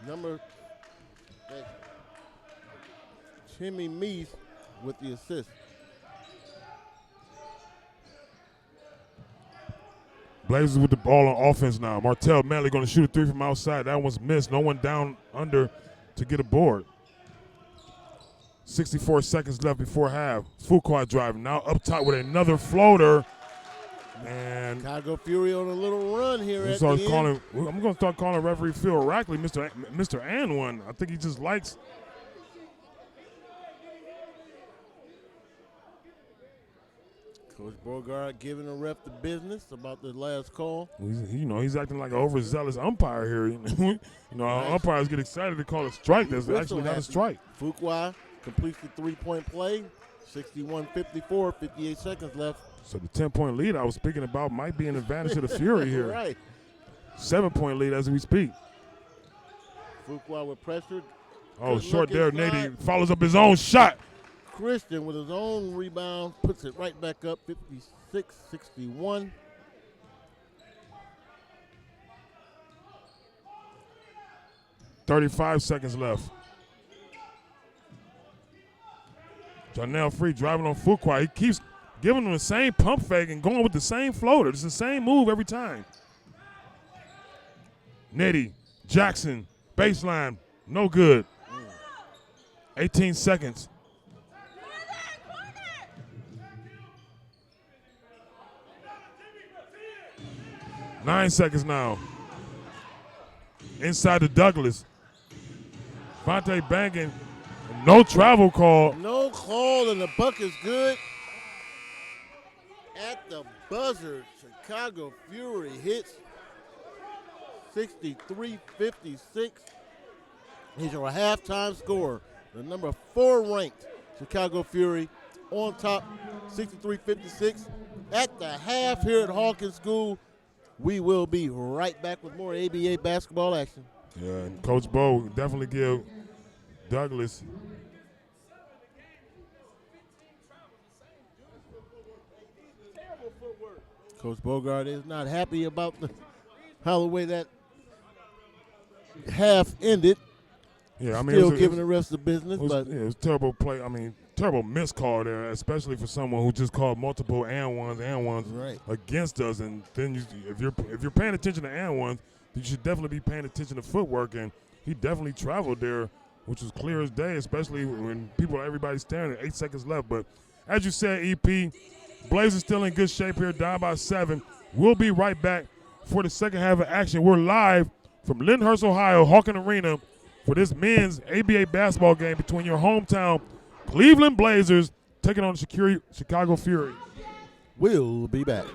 Number Timmy Meese with the assist. Blazers with the ball on offense now. Martell Manley going to shoot a 3 from outside. That one's missed. No one down under to get a board. 64 seconds left before half. Fuqua driving now up top with another floater. And Chicago Fury on a little run here at the I'm end. going to start calling referee Phil Rackley Mr. And one. I think he just likes. Coach Bogart giving the ref the business about the last call. He's acting like an overzealous umpire here. Our umpires get excited to call a strike. That's actually not a strike. Fuqua completes the three-point play. 61-54, 58 seconds left. So the 10-point lead I was speaking about might be an advantage to the Fury here. Right. 7-point lead as we speak. Fuqua with pressure. Oh, short there. Nady follows up his own shot. Christian with his own rebound puts it right back up, 56-61. $35 seconds left. Janelle Free driving on Fuqua. He keeps giving him the same pump fake and going with the same floater. It's the same move every time. Nitty, Jackson, baseline, no good. 18 seconds. Nine seconds now. Inside to Douglas. Vontae banging. No travel call. No call, and the buck is good. At the buzzer, Chicago Fury hits 63-56. He's your halftime scorer. The number 4 ranked Chicago Fury on top, 63-56. At the half here at Hawkins School, we will be right back with more A.B.A. basketball action. Yeah, and Coach Bo definitely give Douglas. Coach Bogart is not happy about how the way that half ended. Yeah, I mean, still giving the rest of the business, but it was terrible play. I mean, terrible missed call there, especially for someone who just called multiple and ones right against us. And then if you're paying attention to and ones, you should definitely be paying attention to footwork. And he definitely traveled there, which was clear as day, especially when everybody's staring at 8 seconds left. But as you said, EP, Blazers still in good shape here, down by 7. We'll be right back for the second half of action. We're live from Lyndhurst, Ohio, Hawken Arena, for this men's A.B.A. basketball game between your hometown Cleveland Blazers taking on the Chicago Fury. We'll be back.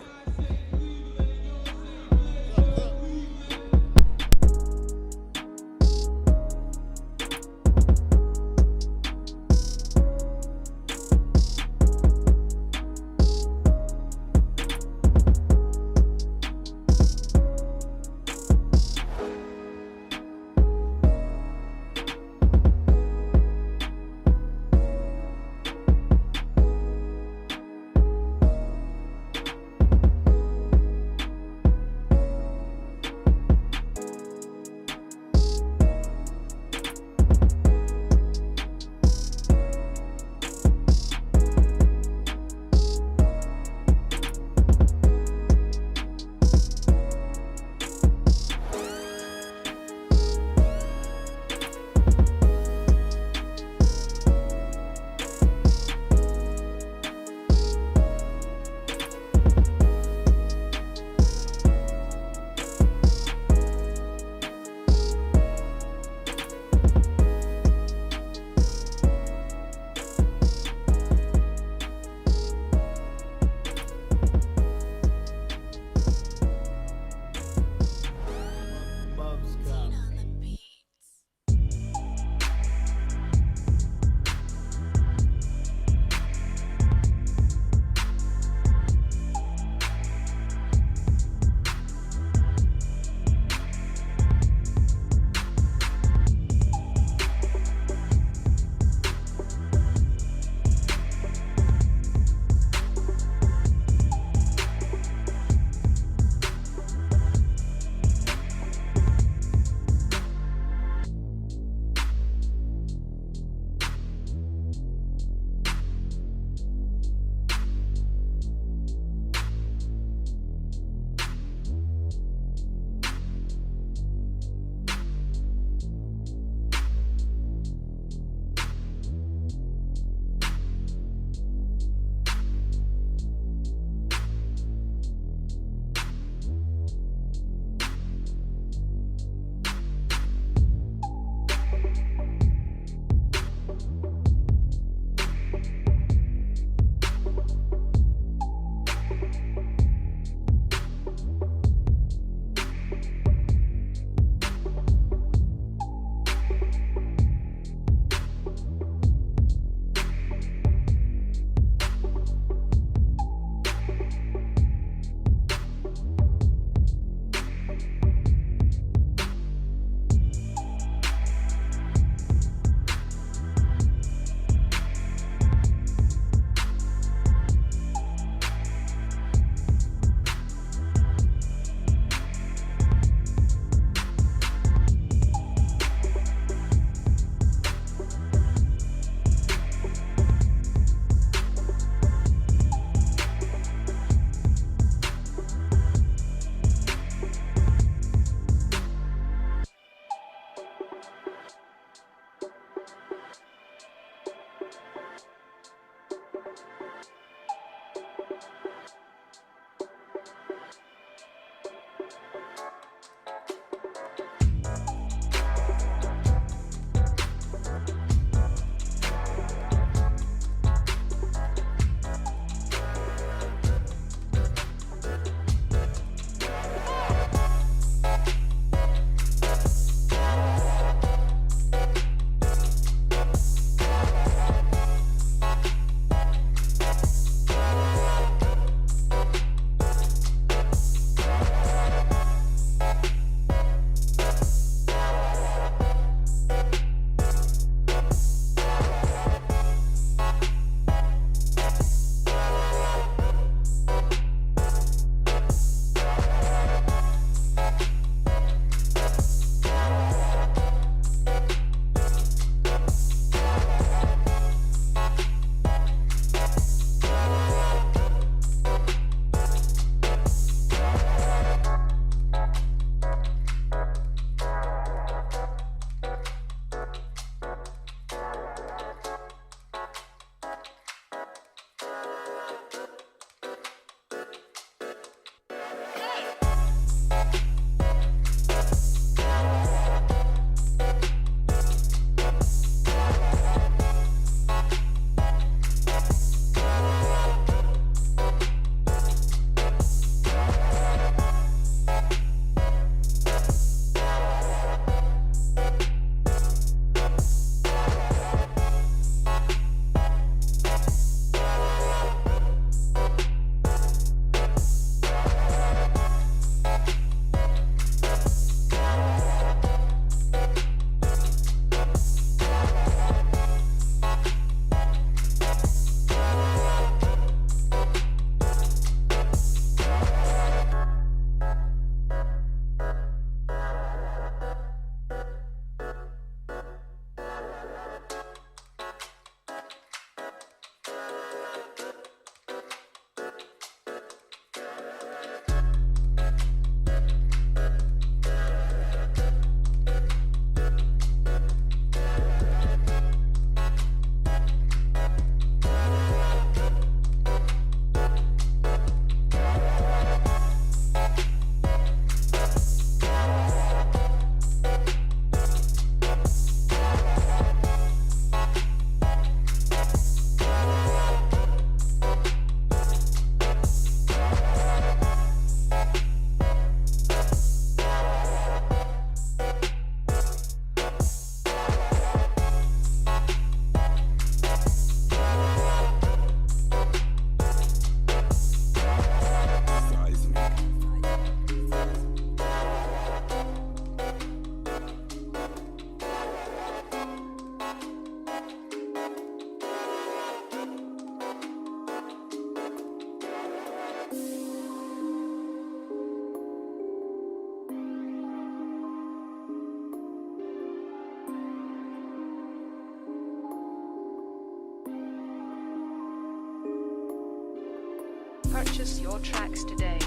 Purchase your tracks today.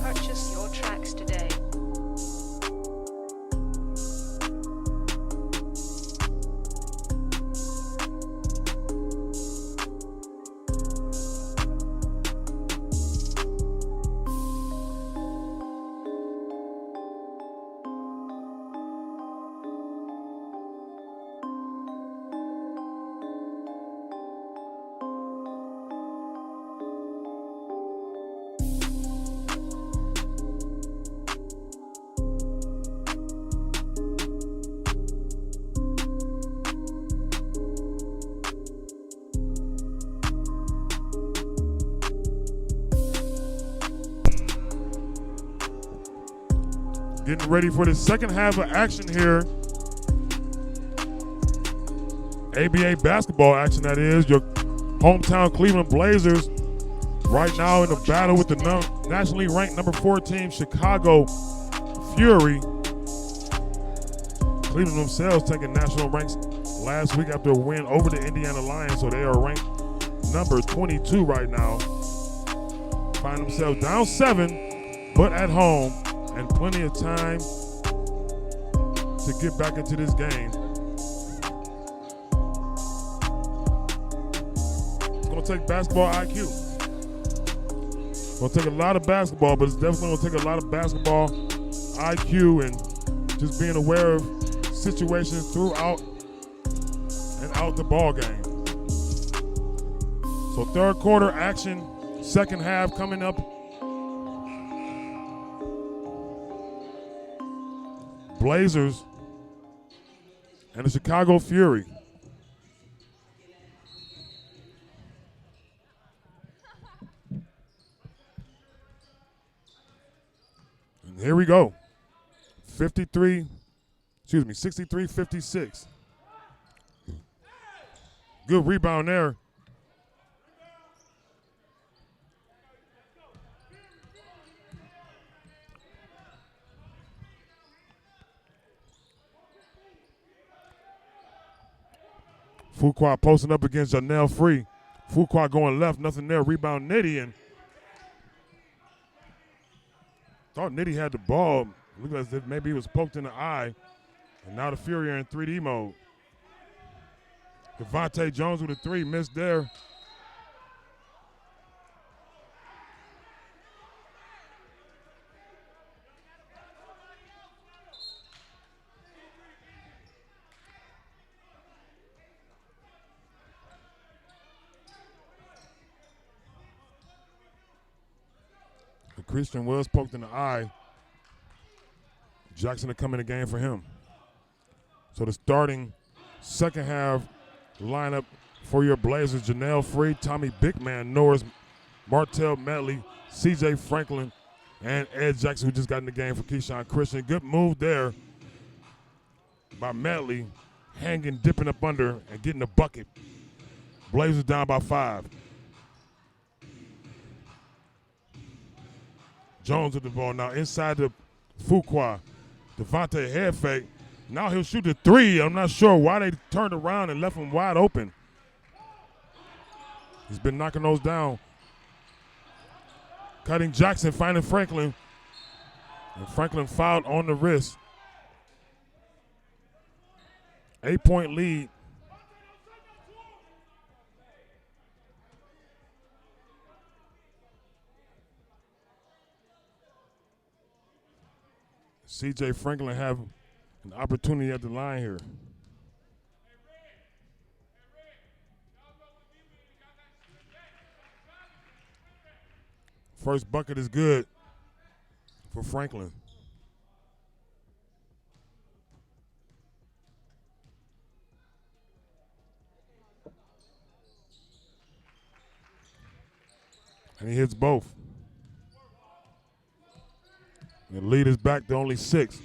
Purchase your tracks today. Getting ready for the second half of action here. A.B.A. basketball action, that is. Your hometown Cleveland Blazers right now in the battle with the nationally ranked number 4 team, Chicago Fury. Cleveland themselves taking national ranks last week after a win over the Indiana Lions, so they are ranked number 22 right now. Find themselves down 7, but at home, and plenty of time to get back into this game. It's going to take basketball IQ. It's going to take a lot of basketball, but it's definitely going to take a lot of basketball IQ and just being aware of situations throughout and out the ball game. So third quarter action, second half coming up. Blazers and the Chicago Fury. And here we go. 63-56. Good rebound there. Fuqua posting up against Janelle Free. Fuqua going left, nothing there. Rebound Nitty, and thought Nitty had the ball. Looked as if maybe he was poked in the eye. And now the Fury are in 3D mode. Devontae Jones with a 3, missed there. Christian was poked in the eye. Jackson to come in the game for him. So the starting second half lineup for your Blazers: Janelle Free, Tommy Bigman Norris, Martell Medley, C.J. Franklin, and Ed Jackson, who just got in the game for Keyshawn Christian. Good move there by Medley, hanging, dipping up under, and getting the bucket. Blazers down by 5. Jones with the ball now inside the Fuqua. Devontae head fake. Now he'll shoot the 3. I'm not sure why they turned around and left him wide open. He's been knocking those down. Cutting Jackson, finding Franklin. And Franklin fouled on the wrist. 8-point lead. C.J. Franklin have an opportunity at the line here. First bucket is good for Franklin. And he hits both. The lead is back to only 6.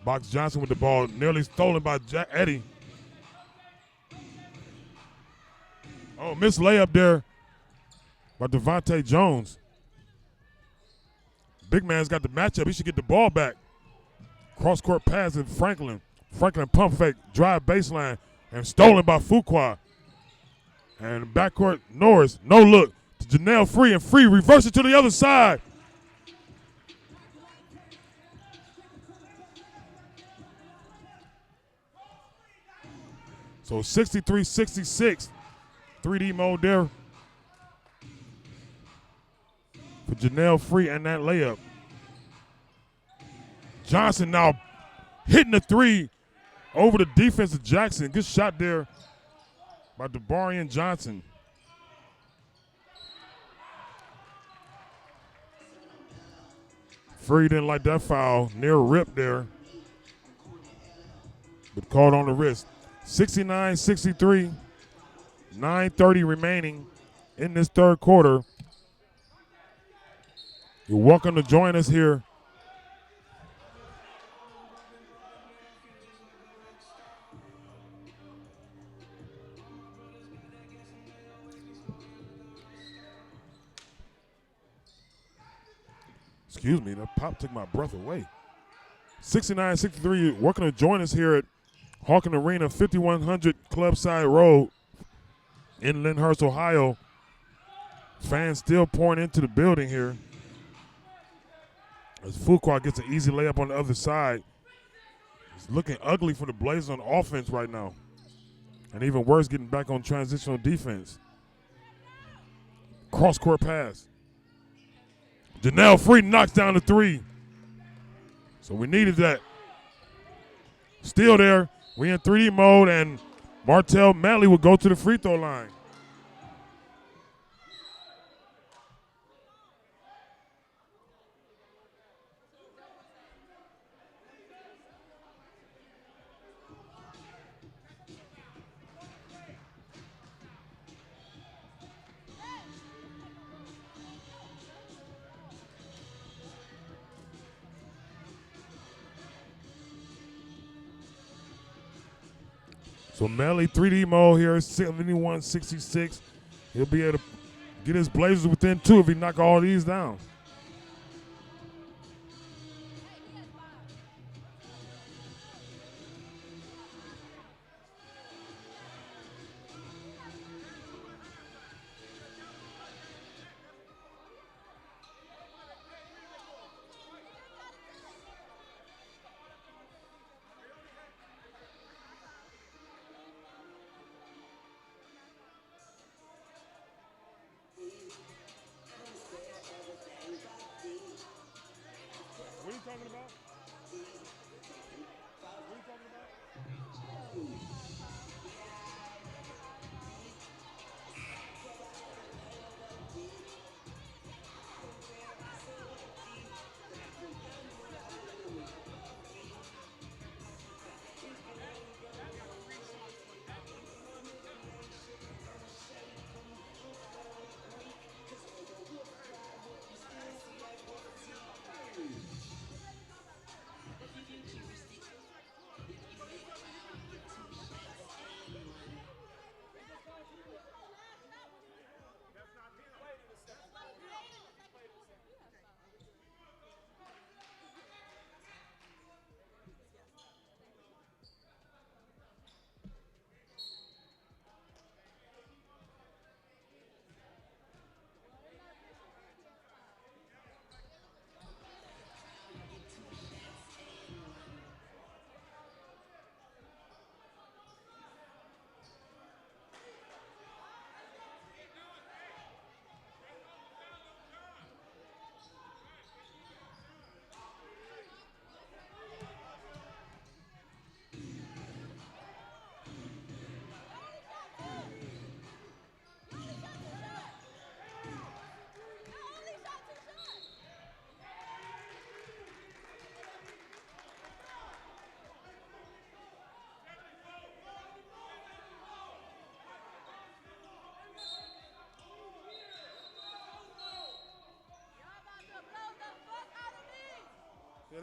Box Johnson with the ball, nearly stolen by Eddie. Oh, missed layup there by Devontae Jones. Big man's got the matchup. He should get the ball back. Cross-court pass to Franklin. Franklin pump fake, drive baseline, and stolen by Fuqua. And backcourt, Norris, no look to Janelle Free, and Free reverse it to the other side. So 63-66, 3D mode there for Janelle Free and that layup. Johnson now hitting the 3 over the defense of Jackson. Good shot there by DeBarian Johnson. Free didn't like that foul. Near rip there, but caught on the wrist. 69-63, 9:30 remaining in this third quarter. You're welcome to join us here. Excuse me, that pop took my breath away. 69-63, welcome to join us here at Hawken Arena, 5100 Clubside Road in Lyndhurst, Ohio. Fans still pouring into the building here as Fuqua gets an easy layup on the other side. It's looking ugly for the Blazers on offense right now. And even worse, getting back on transitional defense. Cross-court pass. Janelle Free knocks down the 3. So we needed that. Still there. We in 3D mode, and Martell Manley will go to the free throw line. So Manley 3D mode here, 71-66. He'll be able to get his Blazers within 2 if he knock all these down.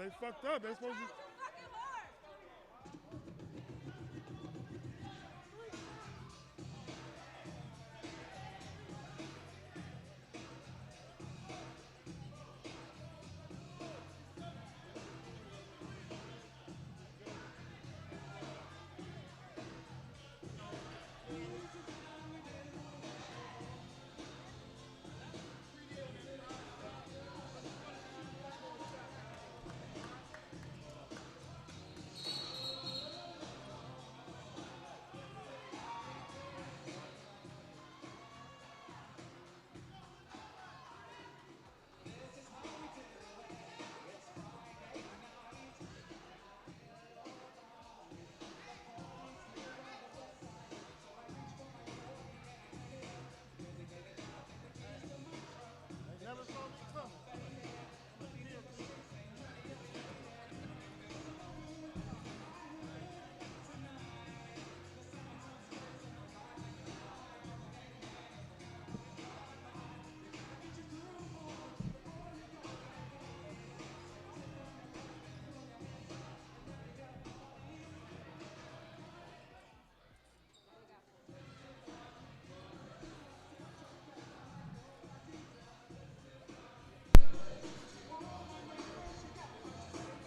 they fucked up. They're supposed to.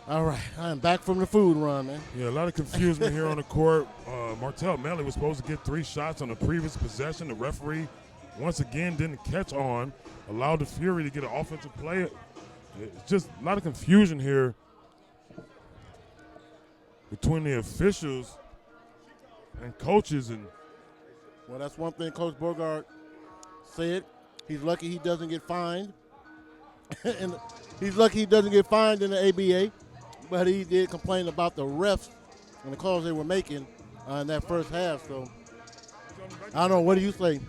All right, I'm back from the food run, man. Yeah, a lot of confusion here on the court. Martell Melly was supposed to get 3 shots on the previous possession. The referee, once again, didn't catch on, allowed the Fury to get an offensive play. It's just a lot of confusion here between the officials and coaches. And Well, that's one thing Coach Borgard said. He's lucky he doesn't get fined. And he's lucky he doesn't get fined in the A.B.A. But he did complain about the refs and the calls they were making in that first half. So, I don't know. What do you say?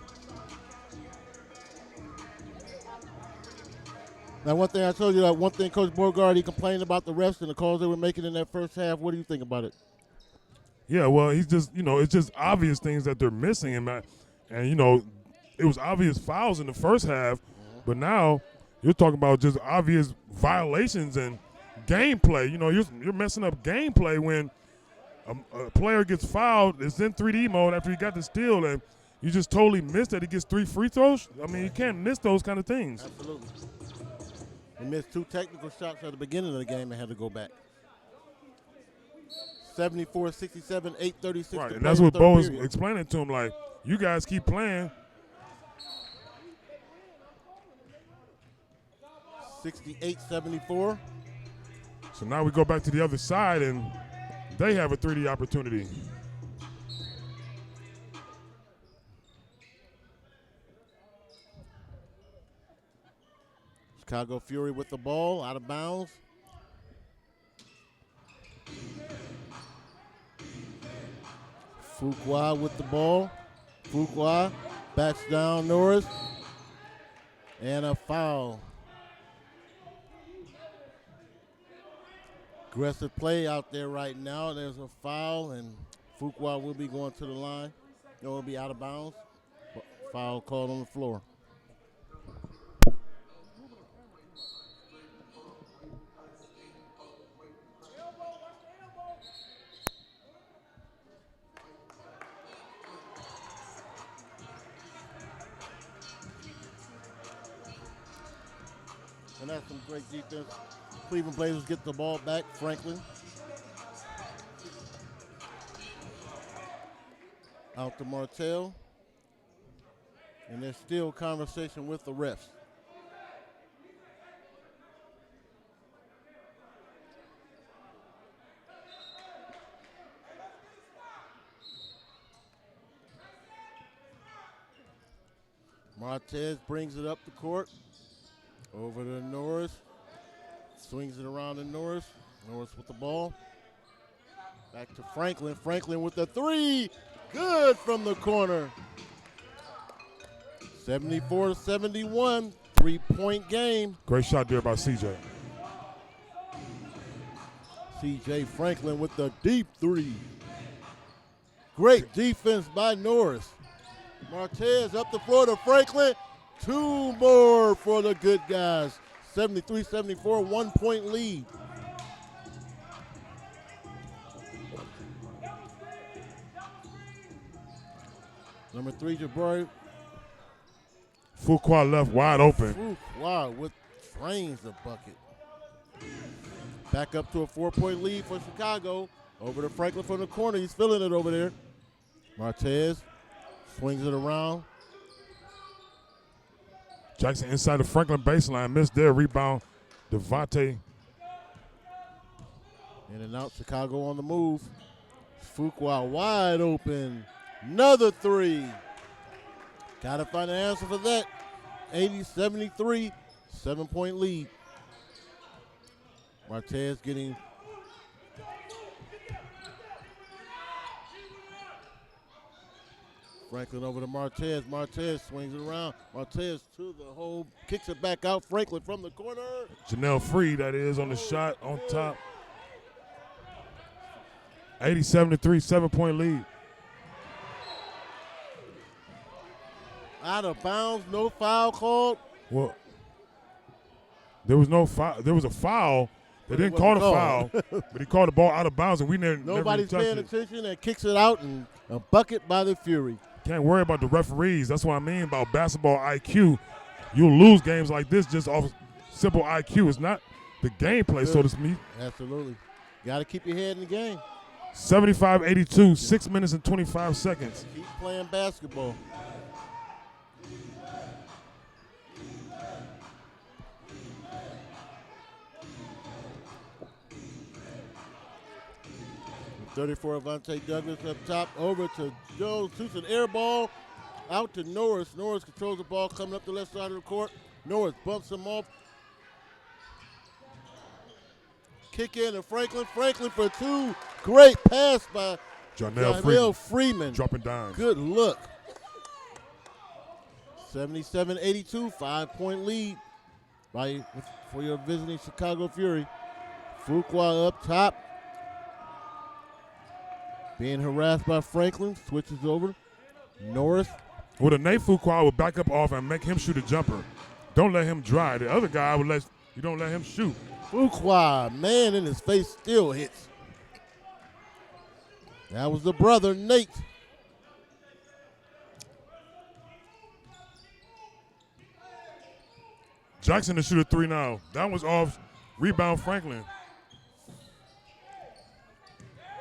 Now, one thing I told you, one thing Coach Borgard, he complained about the refs and the calls they were making in that first half. What do you think about it? yeah, well, he's just, it's just obvious things that they're missing. And it was obvious fouls in the first half, but now you're talking about just obvious violations and gameplay. You're messing up gameplay when a player gets fouled. It's in 3D mode after he got the steal, and you just totally missed that he gets 3 free throws. I mean, you can't miss those kind of things. Absolutely. He missed 2 technical shots at the beginning of the game and had to go back. 74-67, 8:36. Right, and that's what Bo was explaining to him. Like, you guys keep playing. 68-74. So now we go back to the other side, and they have a 3D opportunity. Chicago Fury with the ball, out of bounds. Fuqua with the ball. Fuqua backs down Norris. And a foul. Aggressive play out there right now. There's a foul, and Fuqua will be going to the line. It will be out of bounds. Foul called on the floor. And that's some great defense. Cleveland Blazers get the ball back. Franklin. Out to Martell. And there's still conversation with the refs. Martez brings it up the court. Over to Norris. Swings it around to Norris. Norris with the ball. Back to Franklin. Franklin with the 3. Good from the corner. 74-71. 3-point game. Great shot there by CJ. CJ Franklin with the deep 3. Great defense by Norris. Martez up the floor to Franklin. 2 more for the good guys. 73-74, 1-point lead. Number 3, Jabari Fuqua left wide open. Wow, with drains the bucket. Back up to a 4-point lead for Chicago. Over to Franklin from the corner. He's feeling it over there. Martez swings it around. Jackson inside the Franklin baseline. Missed there. Rebound. Devontae. In and out. Chicago on the move. Fuqua wide open. Another 3. Got to find an answer for that. 80-73. 7-point lead. Martez getting Franklin over to Martez. Martez swings it around. Martez to the hole, kicks it back out. Franklin from the corner. Janelle Free, that is, on the shot on top. 87-3, 7-point lead. Out of bounds, no foul called. Well, there was no foul. There was a foul. They didn't call the foul, but he called the ball out of bounds, and we never Nobody's touched paying it. attention and kicks it out, and a bucket by the Fury. Can't worry about the referees. That's what I mean about basketball IQ. You'll lose games like this just off simple IQ. It's not the gameplay, so to speak. Absolutely. Got to keep your head in the game. 75-82, 6 minutes and 25 seconds. Keep playing basketball. .34 Avante Douglas up top, over to Jones, shoots an air ball, out to Norris. Norris controls the ball coming up the left side of the court. Norris bumps him off. Kick in to Franklin. Franklin for 2. Great pass by Janelle Freeman. Dropping dimes. Good look. 77-82, 5-point lead for your visiting Chicago Fury. Fuqua up top. Being harassed by Franklin, switches over. Norris. Well, the Nate Fuqua would back up off and make him shoot a jumper. Don't let him dry. The other guy you don't let him shoot. Fuqua, man in his face, still hits. That was the brother, Nate. Jackson to shoot a 3 now. That was off rebound Franklin.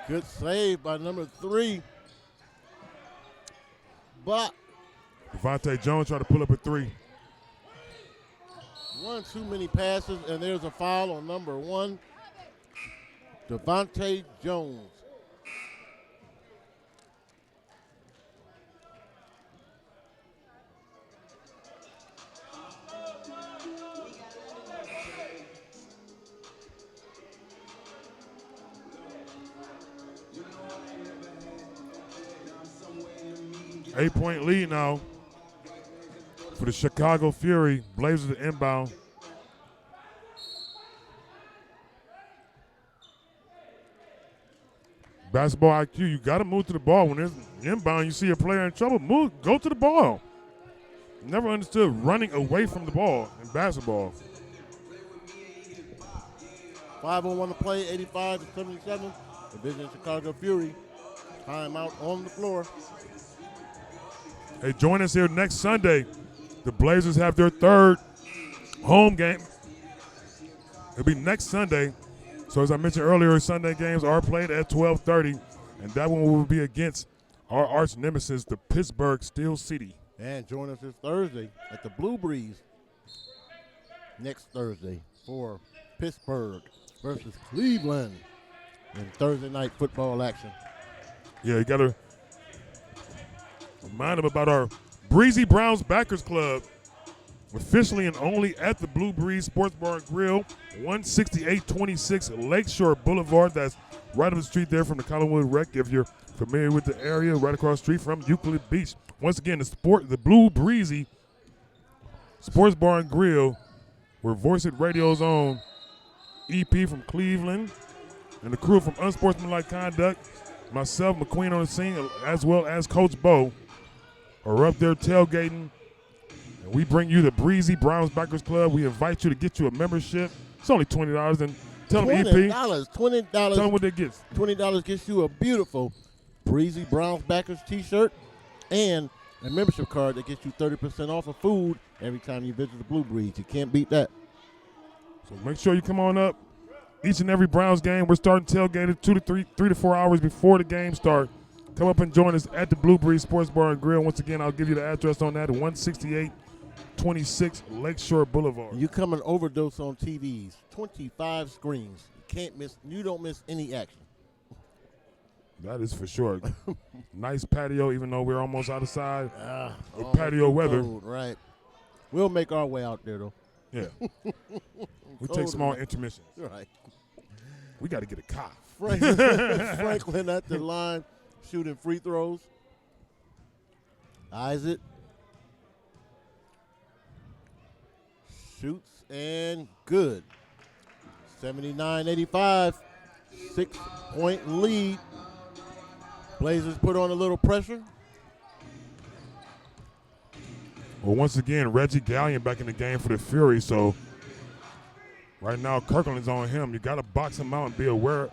Good save by number 3. But Devontae Jones tried to pull up a 3. one too many passes, and there's a foul on number 1, Devontae Jones. Eight-point lead now for the Chicago Fury. Blazers are inbound. Basketball IQ, you got to move to the ball. When there's inbound, you see a player in trouble, go to the ball. Never understood running away from the ball in basketball. 5:01 to play, 85-77. Division Chicago Fury. Timeout on the floor. Hey, join us here next Sunday. The Blazers have their 3rd home game. It'll be next Sunday. So as I mentioned earlier, Sunday games are played at 12:30, and that one will be against our arch nemesis, the Pittsburgh Steel City. And join us this Thursday at the Blue Breeze. Next Thursday for Pittsburgh versus Cleveland in Thursday night football action. Yeah, you got to remind them about our Breezy Browns Backers Club, officially and only at the Blue Breeze Sports Bar and Grill, 16826 Lakeshore Boulevard. That's right up the street there from the Collinwood Rec, if you're familiar with the area, right across the street from Euclid Beach. Once again, the Blue Breezy Sports Bar and Grill, where Voice It Radio's own EP from Cleveland and the crew from Unsportsmanlike Conduct, myself, McQueen on the scene, as well as Coach Bo, are up there tailgating. And we bring you the Breezy Browns Backers Club. We invite you to get you a membership. It's only $20. And tell them EP. $20. Tell them what they get. $20 gets you a beautiful Breezy Browns Backers t-shirt and a membership card that gets you 30% off of food every time you visit the Blue Breeze. You can't beat that. So make sure you come on up. Each and every Browns game, we're starting tailgating 3 to 4 hours before the game start. Come up and join us at the Blue Breeze Sports Bar and Grill. Once again, I'll give you the address on that, 16826 Lakeshore Boulevard. You come and overdose on TVs, 25 screens. You don't miss any action. That is for sure. Nice patio, even though we're almost outside with Almost patio too weather. cold, right. We'll make our way out there, though. Yeah. We Cold take small enough. intermissions. Right. We got to get a car. Franklin at the line shooting free throws. Eyes it. Shoots and good. 79-85. 6-point lead. Blazers put on a little pressure. Well, once again, Reggie Gallion back in the game for the Fury. So right now, Kirkland's on him. You got to box him out and be aware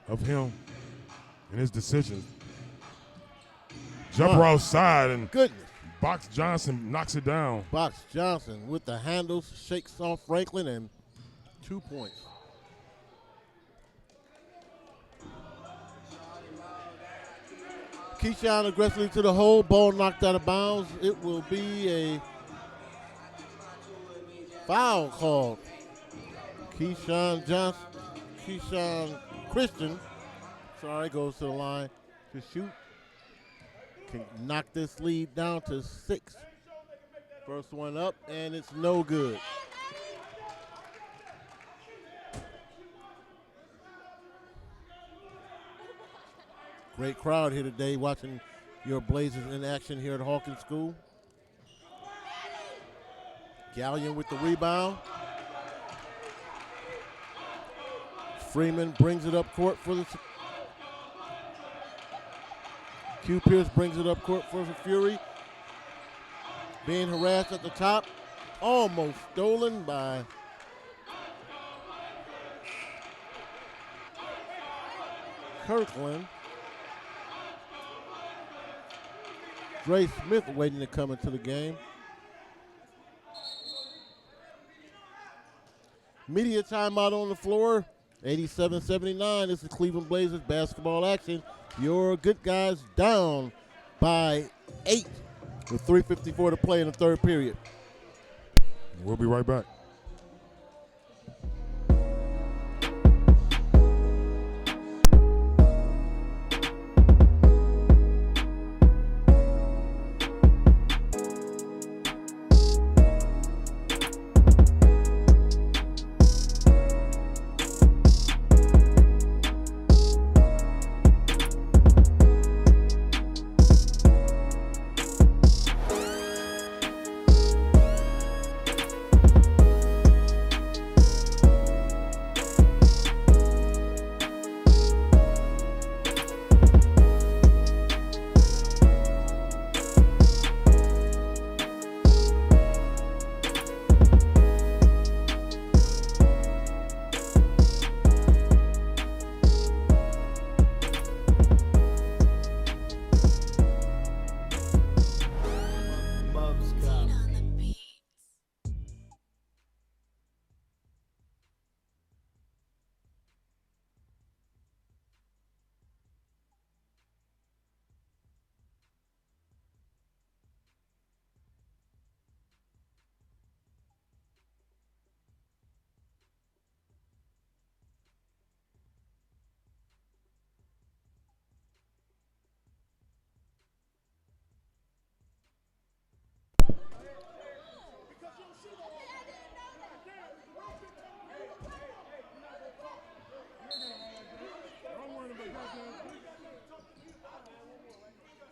of him and his decisions. Jumper outside and Goodness. Box Johnson knocks it down. Box Johnson with the handles, shakes off Franklin, and 2 points. Keyshawn aggressively to the hole, ball knocked out of bounds. It will be a foul called. Keyshawn Christian, goes to the line to shoot. Can knock this lead down to 6. First one up, and it's no good. Great crowd here today watching your Blazers in action here at Hawkins School. Gallion with the rebound. Freeman brings it up court for the Q Pierce brings it up court for the Fury. Being harassed at the top. Almost stolen by Kirkland. Dre Smith waiting to come into the game. Media timeout on the floor. 87-79. This is Cleveland Blazers basketball action. Your good guys down by 8 with 3:54 to play in the third period. We'll be right back.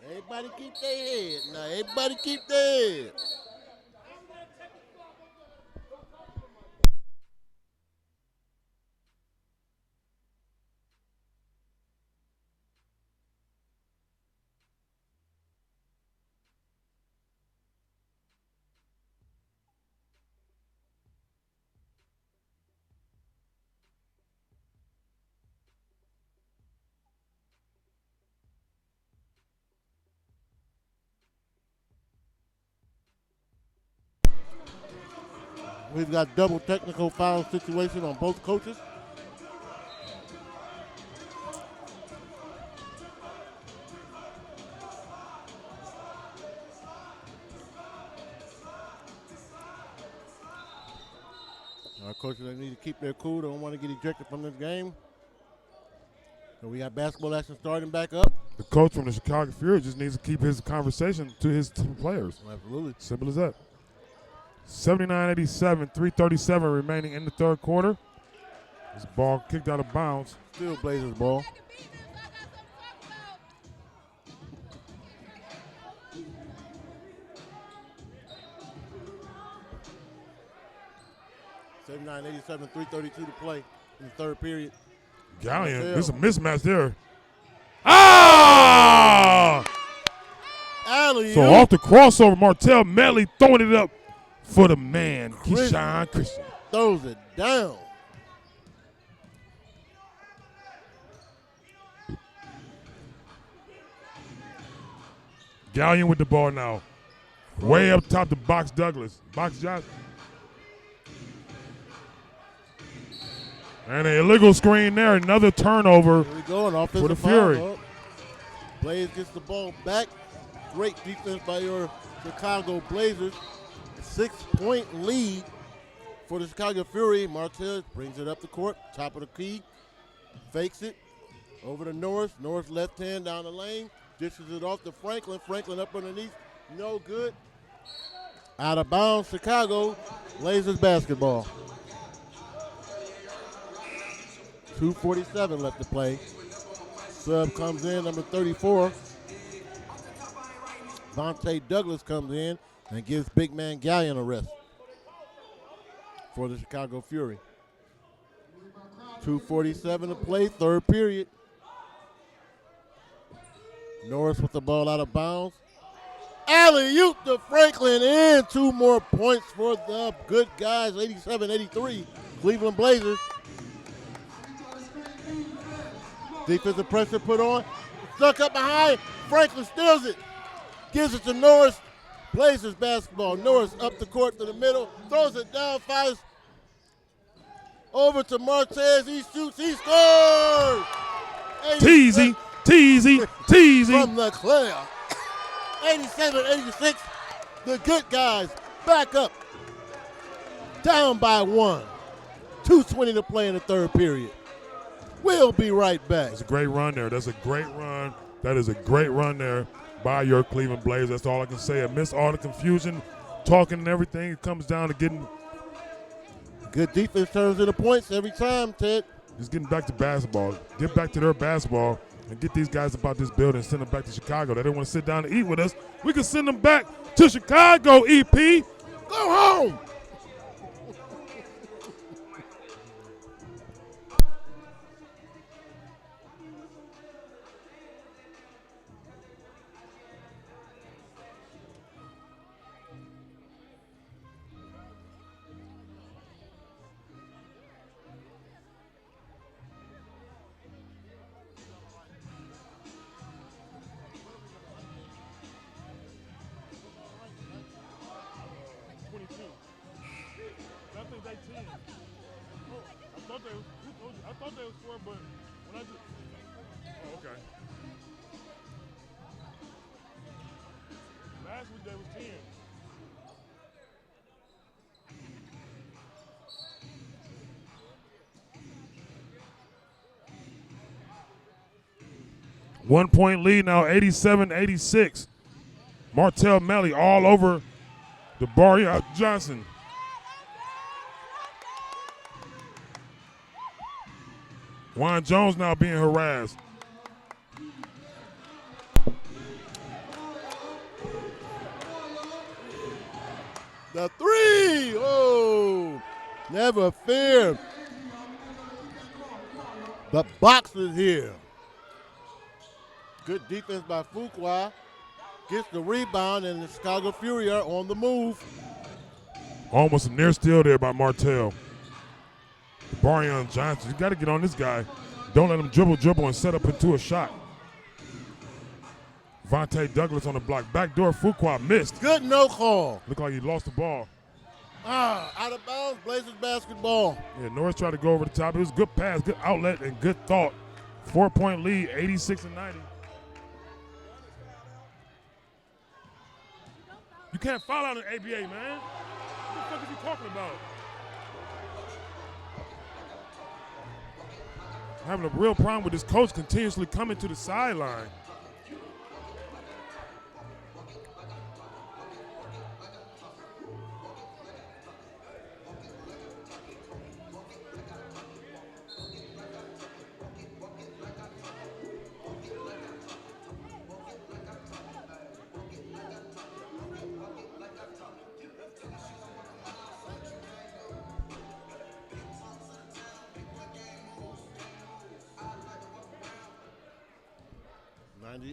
Everybody keep their head. Now, everybody keep their head. We've got double technical foul situation on both coaches. Our coaches they need to keep their cool. They don't want to get ejected from this game. So we got basketball action starting back up. The coach from the Chicago Fury just needs to keep his conversation to his two players. Absolutely. Simple as that. 79-87, 3:37 remaining in the third quarter. This ball kicked out of bounds. Still Blazers ball. $79-87, 3:32 to play in the third period. Gallion, there's a mismatch there. Ah! Alley-oop. So off the crossover, Martell Melly throwing it up for the man, Keyshawn Christian. Throws it down. Gallion with the ball now. Way up top to Box Douglas. Box Johnson. And an illegal screen there. Another turnover Here we go, an offensive for the foul. Fury. Blaze gets the ball back. Great defense by your Chicago Blazers. 6-point lead for the Chicago Fury. Martell brings it up the court, top of the key, fakes it over to Norris. Norris left hand down the lane, dishes it off to Franklin. Franklin up underneath, no good. Out of bounds, Chicago. Blazers basketball. 2:47 left to play. Sub comes in, number 34. Vontae Douglas comes in and gives big man Gallion a rest for the Chicago Fury. 2:47 to play, third period. Norris with the ball out of bounds. Alley-oop to Franklin in. 2 more points for the good guys, 87-83. Cleveland Blazers. Defensive pressure put on. Stuck up behind. Franklin steals it. Gives it to Norris. Blazers basketball. Norris up the court to the middle. Throws it down. Fires over to Martez. He shoots. He scores. Teasy, teasy, teasy. From LeClaire. 87-86. The good guys back up. Down by 1. 2:20 to play in the third period. We'll be right back. That's a great run there. That's a great run. That is a great run there by your Cleveland Blazers. That's all I can say. Amidst all the confusion, talking and everything, it comes down to getting. Good defense turns into points every time, Ted. Just getting back to basketball. Get back to their basketball and get these guys about this building and send them back to Chicago. They didn't want to sit down and eat with us. We can send them back to Chicago, EP. Go home. I thought they was 4, but when I just. Oh, okay. Last week they was 10. One-point lead now, 87-86. Martell Melly all over the Barrier Johnson. Juan Jones now being harassed. The three. Oh, never fear. The box is here. Good defense by Fuqua. Gets the rebound, and the Chicago Fury are on the move. Almost a near steal there by Martell. Barion Johnson, you got to get on this guy. Don't let him dribble, and set up into a shot. Vontae Douglas on the block. Backdoor Fuqua missed. Good no call. Looked like he lost the ball. Out of bounds, Blazers basketball. Yeah, Norris tried to go over the top. It was a good pass, good outlet, and good thought. 4-point lead, 86-90. You can't foul out an A.B.A, man. What the fuck is he talking about? Having a real problem with this coach continuously coming to the sideline.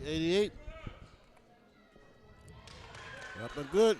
'88. Up and good.